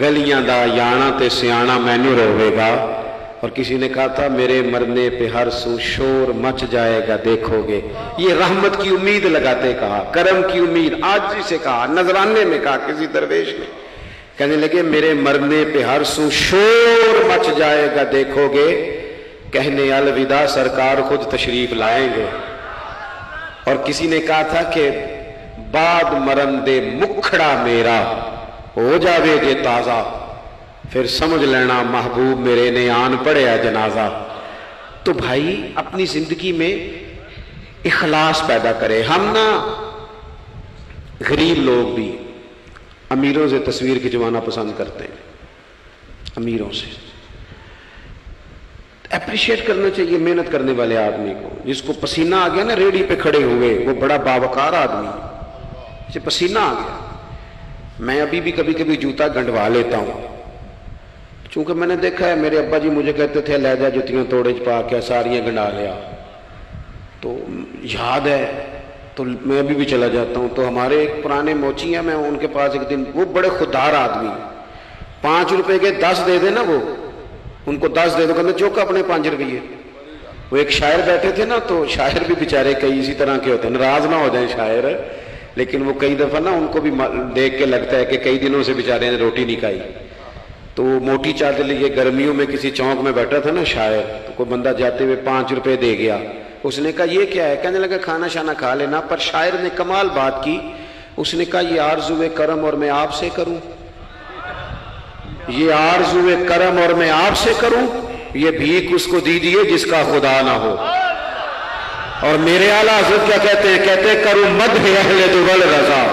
گلیاں دا یانا تے سیانا مینوں روے گا. اور کسی نے کہا تھا میرے مرنے پہ ہر سو شور مچ جائے گا دیکھو گے. یہ رحمت کی امید لگاتے کہا، کرم کی امید. آج جسے کہا، نذرانے میں کہا کسی درویش نے، کہنے لگے میرے مرنے پہ ہر سو شور مچ جائے گا دیکھو گے. کہنے الوداع سرکار خود تشریف لائیں گے. اور کسی نے کہا تھا کہ بعد مرن دے مکھڑا میرا ہو جاوے جے تازہ، پھر سمجھ لینا محبوب میرے نے آن پڑیا جنازہ۔ تو بھائی اپنی زندگی میں اخلاص پیدا کرے۔ ہم نا غریب لوگ بھی امیروں سے تصویر کھنچوانا پسند کرتے ہیں، امیروں سے اپریشیٹ کرنا چاہیے محنت کرنے والے آدمی کو، جس کو پسینہ آ گیا نا ریڑھی پہ کھڑے ہوئے، وہ بڑا باوقار آدمی، اسے پسینہ آ گیا۔ میں ابھی بھی کبھی کبھی جوتا گنڈوا لیتا ہوں، چونکہ میں نے دیکھا ہے میرے ابا جی مجھے کہتے تھے لے جا جتیاں توڑے پا کے ساریاں گنڈا لیا، تو یاد ہے تو میں ابھی بھی چلا جاتا ہوں۔ تو ہمارے ایک پرانے موچی ہیں، میں ان کے پاس ایک دن، وہ بڑے خوددار آدمی، 5 روپے کے 10 دے دے نا، وہ ان کو 10 دے دو، کہتے چوکا اپنے 5 روپیے۔ وہ ایک شاعر بیٹھے تھے نا، تو شاعر بھی بیچارے کئی اسی طرح کے ہوتے ہیں، ناراض نہ ہو جائیں شاعر، لیکن وہ کئی دفعہ نا ان کو بھی دیکھ کے لگتا ہے کہ کئی دنوں سے بیچارے نے روٹی نہیں کھائی۔ تو وہ موٹی چادر لیے گرمیوں میں کسی چوک میں بیٹھا تھا نا شاعر، تو کوئی بندہ جاتے ہوئے 5 روپے دے گیا، اس نے کہا یہ کیا ہے؟ کہنے لگا کھانا شانا کھا لینا، پر شاعر نے کمال بات کی، اس نے کہا یہ آرزوئے کرم اور میں آپ سے کروں، یہ آرزوئے کرم اور میں آپ سے کروں، یہ بھیک اس کو دیجیے جس کا خدا نہ ہو۔ اور میرے اعلیٰ حضرت کیا کہتے ہیں؟ کہتے ہیں کروں مدح اہل دول رضا۔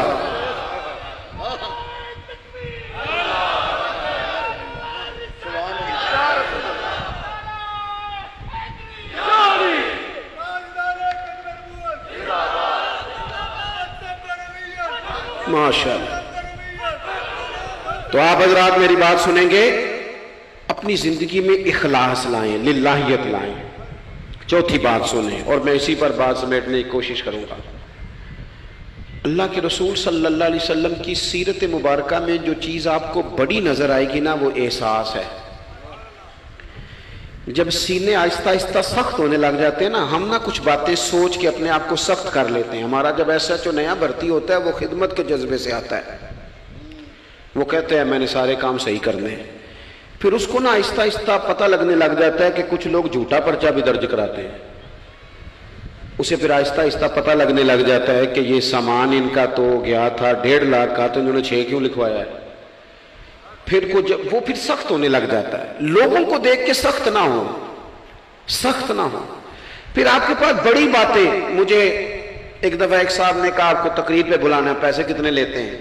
ماشاءاللہ۔ تو آپ حضرات میری بات سنیں گے، اپنی زندگی میں اخلاص لائیں، للہیت لائیں۔ چوتھی بات سنیں، اور میں اسی پر بات سمیٹنے کی کوشش کروں گا۔ اللہ کے رسول صلی اللہ علیہ وسلم کی سیرت مبارکہ میں جو چیز آپ کو بڑی نظر آئے گی نا، وہ احساس ہے۔ جب سینے آہستہ آہستہ سخت ہونے لگ جاتے ہیں نا، ہم نا کچھ باتیں سوچ کے اپنے آپ کو سخت کر لیتے ہیں۔ ہمارا جب ایسا جو نیا بھرتی ہوتا ہے، وہ خدمت کے جذبے سے آتا ہے، وہ کہتے ہیں میں نے سارے کام صحیح کرنے ہیں۔ پھر اس کو نا آہستہ آہستہ پتہ لگنے لگ جاتا ہے کہ کچھ لوگ جھوٹا پرچہ بھی درج کراتے ہیں، اسے پھر آہستہ آہستہ پتہ لگنے لگ جاتا ہے کہ یہ سامان ان کا تو گیا تھا 1.5 لاکھ کا، تو انہوں نے 6 کیوں لکھوایا ہے؟ پھر وہ پھر سخت ہونے لگ جاتا ہے۔ لوگوں کو دیکھ کے سخت نہ ہو، سخت نہ ہو۔ پھر آپ کے پاس بڑی باتیں، مجھے ایک دفعہ ایک صاحب نے کہا آپ کو تقریر پہ بلانا ہے، پیسے کتنے لیتے ہیں؟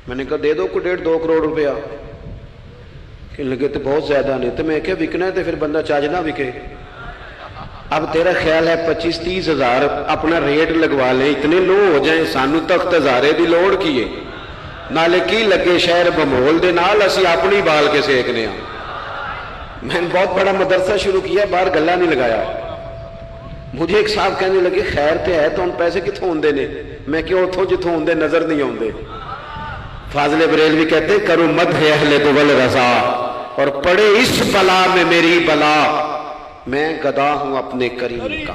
میں نے کہا دے دو کو 1.5-2 کروڑ روپیہ۔ کہ لگے تو بہت زیادہ نہیں، تو میں کہ وکنا ہے تو پھر بندہ چاج نہ وکے۔ اب تیرا خیال ہے 25-30 ہزار اپنا ریٹ لگوا لیں، اتنے لو ہو جائیں، سانو تخت ہزارے دی لوڑ کیے، نالے کی لگے شہر بمول دے نال اسی اپنی بال کے سیکنے ہاں۔ میں نے بہت بڑا مدرسہ شروع کیا، باہر گلہ نہیں لگایا۔ مجھے ایک صاحب کہنے لگے خیر تے ہے تو ان پیسے کتوں ہوندے نے؟ میں کہ اتھوں جتوں ہوندے نظر نہیں ہوندے۔ فاضل بریلوی کہتے کرو مدح اہل دول رضا، اور پڑے اس بلا میں میری بلا، میں گدا ہوں اپنے کریم کا،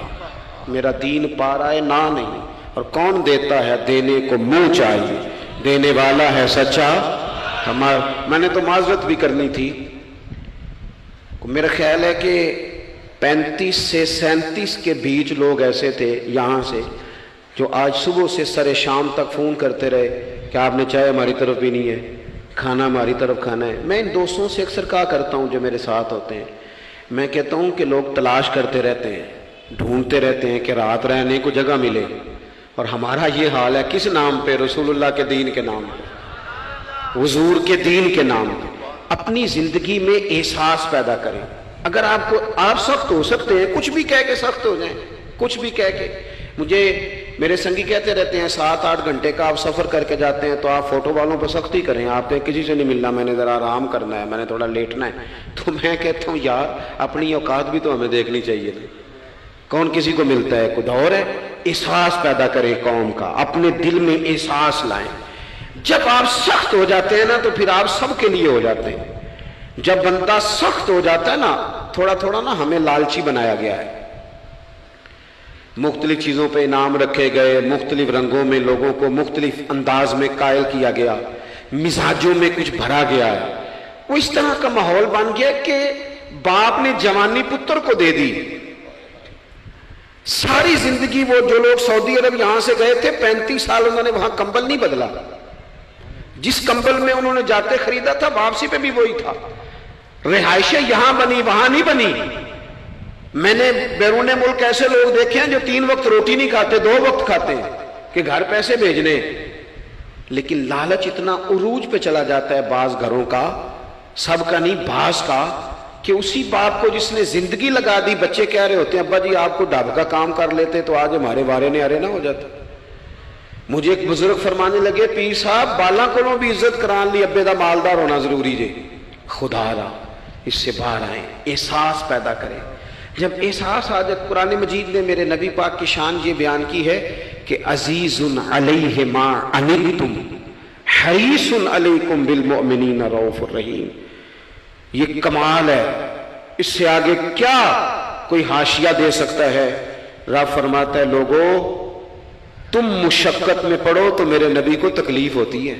میرا دین پا رہا ہے نہ نہیں، اور کون دیتا ہے دینے کو منہ چاہیے، دینے والا ہے سچا ہمارا۔ میں نے تو معذرت بھی کرنی تھی، میرا خیال ہے کہ 35 سے 37 کے بیچ لوگ ایسے تھے یہاں سے جو آج صبح سے سر شام تک فون کرتے رہے کہ آپ نے چائے ہماری طرف پینی ہے، کھانا ہماری طرف کھانا ہے۔ میں ان دوستوں سے اکثر کہا کرتا ہوں جو میرے ساتھ ہوتے ہیں، میں کہتا ہوں کہ لوگ تلاش کرتے رہتے ہیں، ڈھونڈتے رہتے ہیں کہ رات رہنے کو جگہ ملے، اور ہمارا یہ حال ہے کس نام پہ؟ رسول اللہ کے دین کے نام پہ، حضور کے دین کے نام پہ۔ اپنی زندگی میں احساس پیدا کریں۔ اگر آپ سخت ہو سکتے ہیں، کچھ بھی کہہ کے سخت ہو جائیں، کچھ بھی کہہ کے۔ مجھے میرے سنگی کہتے رہتے ہیں 7-8 گھنٹے کا آپ سفر کر کے جاتے ہیں تو آپ فوٹو والوں پہ سختی کریں، آپ کہیں کسی سے نہیں ملنا، میں نے ذرا آرام کرنا ہے، میں نے تھوڑا لیٹنا ہے۔ تو میں کہتا ہوں یار اپنی اوقات بھی تو ہمیں دیکھنی چاہیے نا، کون کسی کو ملتا ہے؟ کچھ اور ہے۔ احساس پیدا کریں قوم کا، اپنے دل میں احساس لائیں۔ جب آپ سخت ہو جاتے ہیں نا تو پھر آپ سب کے لیے ہو جاتے ہیں۔ جب بندہ سخت ہو جاتا ہے نا، تھوڑا تھوڑا نا ہمیں لالچی بنایا گیا ہے، مختلف چیزوں پہ انعام رکھے گئے، مختلف رنگوں میں لوگوں کو مختلف انداز میں قائل کیا گیا، مزاجوں میں کچھ بھرا گیا ہے۔ وہ اس طرح کا ماحول بن گیا کہ باپ نے جوانی پتر کو دے دی۔ ساری زندگی وہ جو لوگ سعودی عرب یہاں سے گئے تھے 35 سال انہوں نے وہاں کمبل نہیں بدلا، جس کمبل میں انہوں نے جاتے خریدا تھا واپسی پہ بھی وہی تھا. رہائشیں یہاں بنی وہاں نہیں بنی. میں نے بیرون ملک ایسے لوگ دیکھے ہیں جو 3 وقت روٹی نہیں کھاتے، 2 وقت کھاتے ہیں کہ گھر پیسے بھیجنے. لیکن لالچ اتنا عروج پہ چلا جاتا ہے بعض گھروں کا، سب کا نہیں بعض کا، کہ اسی باپ کو جس نے زندگی لگا دی، بچے کہہ رہے ہوتے ہیں ابا جی آپ کو ڈب کا کام کر لیتے تو آج ہمارے وارے نے ارے نہ ہو جاتا. مجھے ایک بزرگ فرمانے لگے پیر صاحب بالاں کو بھی عزت کران لی ابے دا مالدار ہونا ضروری جے. خدا را اس سے باہر آئیں، احساس پیدا کریں. جب احساس آ جائے، قرآن مجید نے میرے نبی پاک کی شان یہ بیان کی ہے کہ عزیز علیہ ما عنتم حریص علیکم بالمؤمنین رؤوف الرحیم. یہ کمال ہے، اس سے آگے کیا کوئی حاشیہ دے سکتا ہے؟ رب فرماتا ہے لوگو تم مشقت میں پڑھو تو میرے نبی کو تکلیف ہوتی ہے.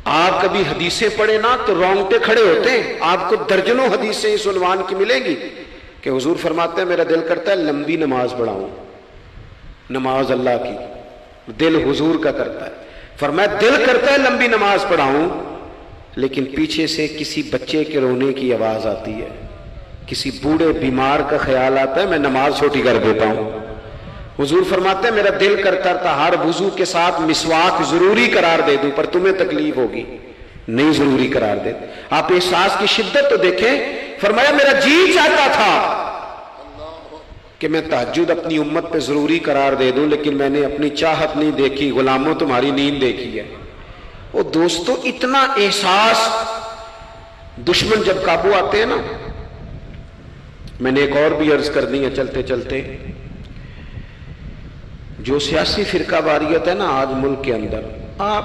آپ کبھی حدیثیں پڑھیں نا تو رونگٹے کھڑے ہوتے ہیں. آپ کو درجنوں حدیثیں اس عنوان کی ملیں گی کہ حضور فرماتے ہیں میرا دل کرتا ہے لمبی نماز پڑھاؤں، نماز اللہ کی، دل حضور کا کرتا ہے. فرمایا دل کرتا ہے لمبی نماز پڑھاؤں، لیکن پیچھے سے کسی بچے کے رونے کی آواز آتی ہے، کسی بوڑھے بیمار کا خیال آتا ہے، میں نماز چھوٹی کر دیتا ہوں. حضور فرماتے ہیں میرا دل کرتا تھا ہر وضو کے ساتھ مسواک ضروری قرار دے دوں، پر تمہیں تکلیف ہوگی، نہیں ضروری قرار دے. آپ احساس کی شدت تو دیکھیں. فرمایا میرا جی چاہتا تھا کہ میں تہجد اپنی امت پہ ضروری قرار دے دوں، لیکن میں نے اپنی چاہت نہیں دیکھی، غلاموں تمہاری نیند دیکھی ہے. وہ دوستو اتنا احساس. دشمن جب قابو آتے ہیں نا، میں نے ایک اور بھی عرض کر دی ہے چلتے چلتے، جو سیاسی فرقہ واریت ہے نا آج ملک کے اندر، آپ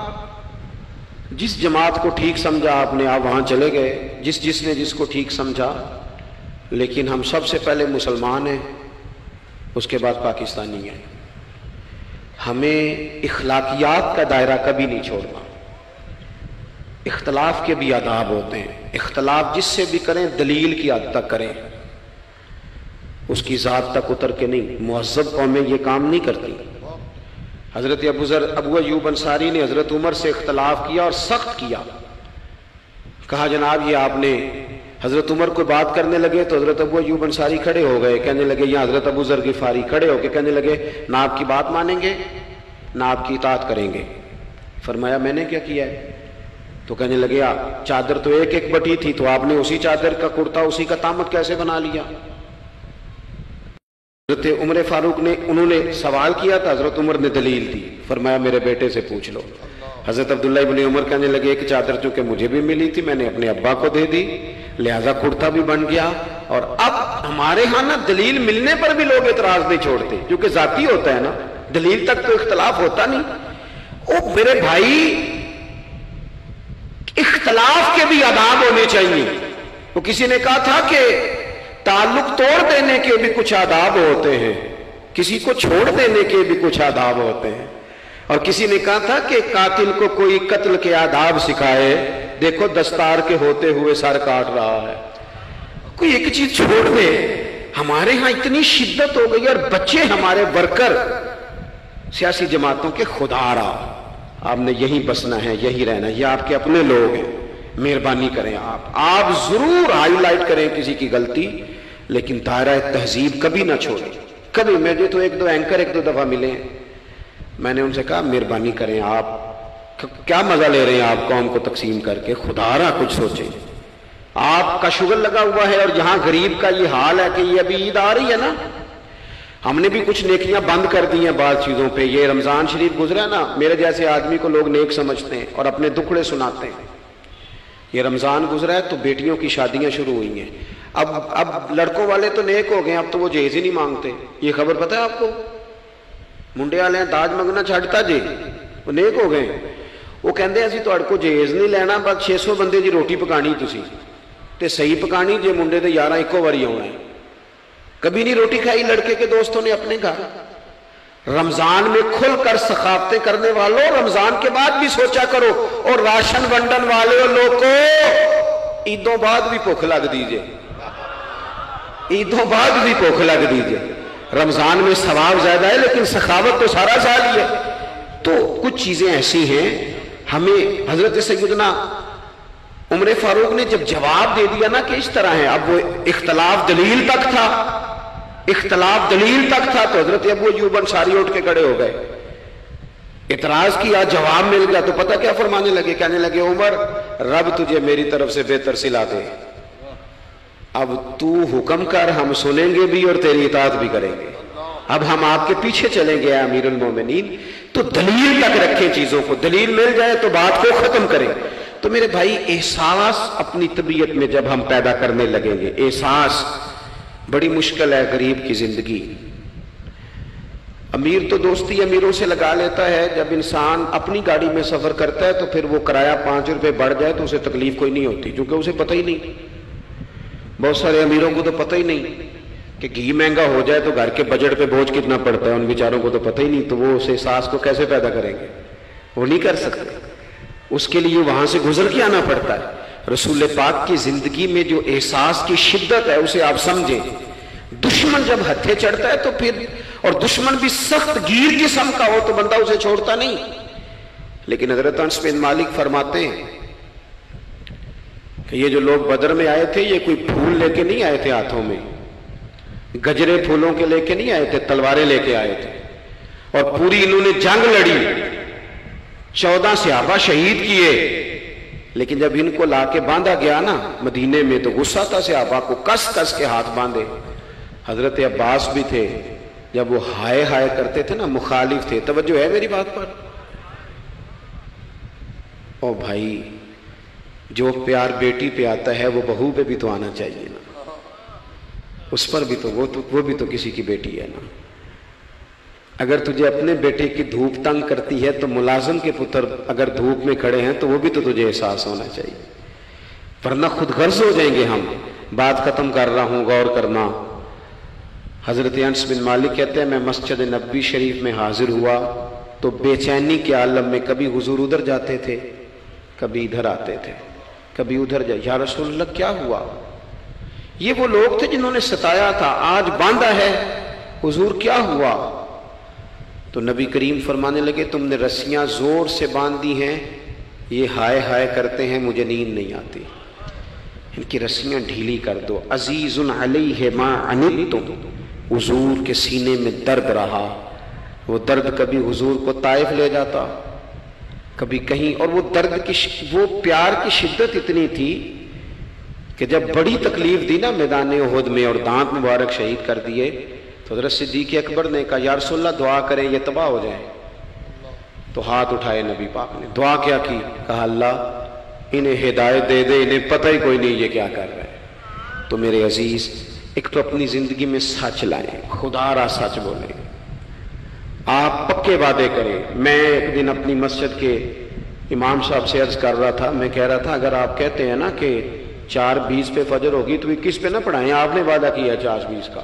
جس جماعت کو ٹھیک سمجھا آپ نے آپ وہاں چلے گئے، جس نے جس کو ٹھیک سمجھا، لیکن ہم سب سے پہلے مسلمان ہیں، اس کے بعد پاکستانی ہیں. ہمیں اخلاقیات کا دائرہ کبھی نہیں چھوڑنا. اختلاف کے بھی آداب ہوتے ہیں، اختلاف جس سے بھی کریں دلیل کی حد تک کریں، اس کی ذات تک اتر کے نہیں. مہذب قومیں یہ کام نہیں کرتی. حضرت ابو ایوب انصاری نے حضرت عمر سے اختلاف کیا اور سخت کیا. کہا جناب یہ آپ نے، حضرت عمر کو بات کرنے لگے تو حضرت ابو ایوب انصاری کھڑے ہو گئے، کہنے لگے یا حضرت ابو ذر غفاری کھڑے ہو کے کہنے لگے نہ آپ کی بات مانیں گے نہ آپ کی اطاعت کریں گے. فرمایا میں نے کیا کیا ہے؟ تو کہنے لگے چادر تو ایک بٹی تھی، تو آپ نے اسی چادر کا کرتا اسی کا تامت کیسے بنا لیا؟ حضرت عمر فاروق نے، انہوں نے سوال کیا تھا، حضرت عمر نے دلیل دی. فرمایا میرے بیٹے سے پوچھ لو. حضرت عبداللہ ابن عمر کہنے لگے ایک چادر چونکہ مجھے بھی ملی تھی میں نے اپنے ابا کو دے دی، لہذا کرتا بھی بن گیا. اور اب ہمارے ہاں نا دلیل ملنے پر بھی لوگ اعتراض نہیں چھوڑتے، کیونکہ ذاتی ہوتا ہے نا، دلیل تک تو اختلاف ہوتا نہیں. او میرے بھائی اختلاف کے بھی آداب ہونے چاہیے. وہ کسی نے کہا تھا کہ تعلق توڑ دینے کے بھی کچھ آداب ہوتے ہیں، کسی کو چھوڑ دینے کے بھی کچھ آداب ہوتے ہیں. اور کسی نے کہا تھا کہ قاتل کو کوئی قتل کے آداب سکھائے، دیکھو دستار کے ہوتے ہوئے سر کاٹ رہا ہے. کوئی ایک چیز چھوڑ دے. ہمارے ہاں اتنی شدت ہو گئی اور بچے ہمارے ورکر سیاسی جماعتوں کے خدا را آپ نے یہی بسنا ہے یہی رہنا ہے، یہ آپ کے اپنے لوگ ہیں، مہربانی کریں آپ ضرور ہائی لائٹ کریں کسی کی غلطی، لیکن دائرہ تہذیب کبھی نہ چھوڑیں. کبھی مجھے تو ایک دو دفعہ ملے ہیں، میں نے ان سے کہا مہربانی کریں آپ کیا مزہ لے رہے ہیں آپ قوم کو تقسیم کر کے، خدا را کچھ سوچیں. آپ کا شغل لگا ہوا ہے اور یہاں غریب کا یہ حال ہے کہ یہ ابھی عید آ رہی ہے نا، ہم نے بھی کچھ نیکیاں بند کر دی ہیں بعض چیزوں پہ. یہ رمضان شریف گزرا ہے نا، میرے جیسے آدمی کو لوگ نیک سمجھتے ہیں اور اپنے دکھڑے سناتے ہیں. یہ رمضان گزرا ہے تو بیٹیوں کی شادیاں شروع ہوئی ہیں. اب لڑکوں والے تو نیک ہو گئے، اب تو وہ جہیز ہی نہیں مانگتے. یہ خبر پتہ ہے آپ کو؟ منڈے والے داج منگنا چھڈتا جی، وہ نیک ہو گئے. وہ کہندے اسی تہاڈے کو جہیز نہیں لینا، بس 600 بندے دی روٹی پکانی تسی تے صحیح پکانی جے منڈے تے 11 ایکو واری آنا ہے. کبھی نہیں روٹی کھائی لڑکے کے دوستوں نے اپنے گھر. رمضان میں کھل کر سخاوتیں کرنے والوں رمضان کے بعد بھی سوچا کرو، اور راشن ونڈن والے لوگ کو عیدوں بعد بھی بھوک لگ دیجئے، عیدوں بعد بھی بھوک لگ دیجئے. رمضان میں ثواب زیادہ ہے لیکن سخاوت تو سارا سال ہی ہے. تو کچھ چیزیں ایسی ہیں ہمیں حضرت سیدنا عمر فاروق نے جب جواب دے دیا نا کہ اس طرح ہے، اب وہ اختلاف دلیل تک تھا، اختلاف دلیل تک تھا، تو حضرت ابو ایوب انصاری اٹھ کے کھڑے ہو گئے، اعتراض کیا، جواب مل گیا، تو پتہ کیا فرمانے لگے، کہنے لگے عمر رب تجھے میری طرف سے بہتر سلا دے، اب تو حکم کر، ہم سنیں گے بھی اور تیری اطاعت بھی کریں گے، اب ہم آپ کے پیچھے چلیں گے امیر المومنین۔ تو دلیل تک رکھیں چیزوں کو، دلیل مل جائے تو بات کو ختم کریں۔ تو میرے بھائی احساس اپنی طبیعت میں جب ہم پیدا کرنے لگیں گے، احساس بڑی مشکل ہے غریب کی زندگی۔ امیر تو دوستی امیروں سے لگا لیتا ہے، جب انسان اپنی گاڑی میں سفر کرتا ہے تو پھر وہ کرایہ 5 روپے بڑھ جائے تو اسے تکلیف کوئی نہیں ہوتی، کیونکہ اسے پتہ ہی نہیں۔ بہت سارے امیروں کو تو پتہ ہی نہیں کہ گھی مہنگا ہو جائے تو گھر کے بجٹ پہ بوجھ کتنا پڑتا ہے، ان بیچاروں کو تو پتہ ہی نہیں، تو وہ اس احساس کو کیسے پیدا کریں گے؟ وہ نہیں کر سکتے، اس کے لیے وہاں سے گزر کے آنا پڑتا ہے۔ رسول پاک کی زندگی میں جو احساس کی شدت ہے اسے آپ سمجھیں۔ دشمن جب ہتھے چڑھتا ہے تو پھر، اور دشمن بھی سخت گیر قسم کا ہو تو بندہ اسے چھوڑتا نہیں۔ لیکن حضرت انس بن مالک فرماتے ہیں کہ یہ جو لوگ بدر میں آئے تھے یہ کوئی پھول لے کے نہیں آئے تھے ہاتھوں میں، گجرے پھولوں کے لے کے نہیں آئے تھے، تلواریں لے کے آئے تھے، اور پوری انہوں نے جنگ لڑی، 14 صحابہ شہید کیے، لیکن جب ان کو لا کے باندھا گیا نا مدینے میں تو غصہ تھا صحابہ کو، کس کس کے ہاتھ باندھے۔ حضرت عباس بھی تھے، جب وہ ہائے ہائے کرتے تھے نا مخالف تھے۔ توجہ ہے میری بات پر؟ او بھائی، جو پیار بیٹی پہ آتا ہے وہ بہو پہ بھی تو آنا چاہیے نا، اس پر بھی تو وہ بھی تو کسی کی بیٹی ہے نا۔ اگر تجھے اپنے بیٹے کی دھوپ تنگ کرتی ہے تو ملازم کے پتر اگر دھوپ میں کھڑے ہیں تو وہ بھی تو تجھے احساس ہونا چاہیے، ورنہ خود غرض ہو جائیں گے ہم۔ بات ختم کر رہا ہوں، غور کرنا۔ حضرت انس بن مالک کہتے ہیں میں مسجد نبوی شریف میں حاضر ہوا تو بے چینی کے عالم میں کبھی حضور ادھر جاتے تھے، کبھی ادھر آتے تھے، کبھی ادھر جائے، یا رسول اللہ کیا ہوا؟ یہ وہ لوگ تھے جنہوں نے ستایا تھا، آج باندھا ہے، حضور کیا ہوا؟ تو نبی کریم فرمانے لگے تم نے رسیاں زور سے باندھ دی ہیں، یہ ہائے ہائے کرتے ہیں، مجھے نیند نہیں آتی، ان کی رسیاں ڈھیلی کر دو۔ عزیز علیہ ما عنتم، حضور کے سینے میں درد رہا، وہ درد کبھی حضور کو طائف لے جاتا، کبھی کہیں، اور وہ درد کی وہ پیار کی شدت اتنی تھی کہ جب بڑی تکلیف دی نا میدان احد میں اور دانت مبارک شہید کر دیے تو حضرت صدیق اکبر نے کہا یا رسول اللہ دعا کریں یہ تباہ ہو جائیں، تو ہاتھ اٹھائے نبی پاک نے، دعا کیا کی؟ کہا اللہ انہیں ہدایت دے دے، انہیں پتہ ہی کوئی نہیں یہ کیا کر رہے ہیں۔ تو میرے عزیز، ایک تو اپنی زندگی میں سچ لائیں، خدا را سچ بولیں، آپ پکے وعدے کریں۔ میں ایک دن اپنی مسجد کے امام صاحب سے عرض کر رہا تھا، میں کہہ رہا تھا اگر آپ کہتے ہیں نا کہ 4:20 پہ فجر ہوگی تو 21 پہ نہ پڑھائیں، آپ نے وعدہ کیا 4:20 کا،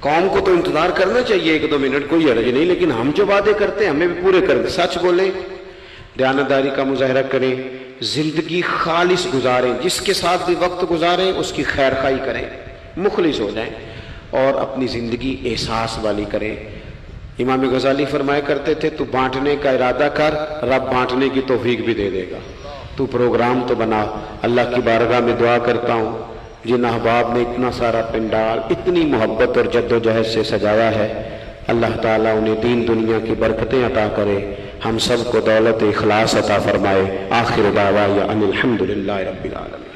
قوم کو تو انتظار کرنا چاہیے 1-2 منٹ، کوئی حرج نہیں، لیکن ہم جو وعدے کرتے ہیں ہمیں بھی پورے کر دیں، سچ بولیں، دیانتداری کا مظاہرہ کریں، زندگی خالص گزاریں، جس کے ساتھ بھی وقت گزاریں اس کی خیر خواہی کریں، مخلص ہو جائیں، اور اپنی زندگی احساس والی کریں۔ امام غزالی فرمایا کرتے تھے تو بانٹنے کا ارادہ کر، رب بانٹنے کی توفیق بھی دے دے گا، تو پروگرام تو بنا۔ اللہ کی بارگاہ میں دعا کرتا ہوں جن احباب نے اتنا سارا پنڈال اتنی محبت اور جد و جہد سے سجایا ہے، اللہ تعالیٰ انہیں دین دنیا کی برکتیں عطا کرے، ہم سب کو دولت اخلاص عطا فرمائے۔ آخر دعوانا ان الحمدللہ رب العالمین۔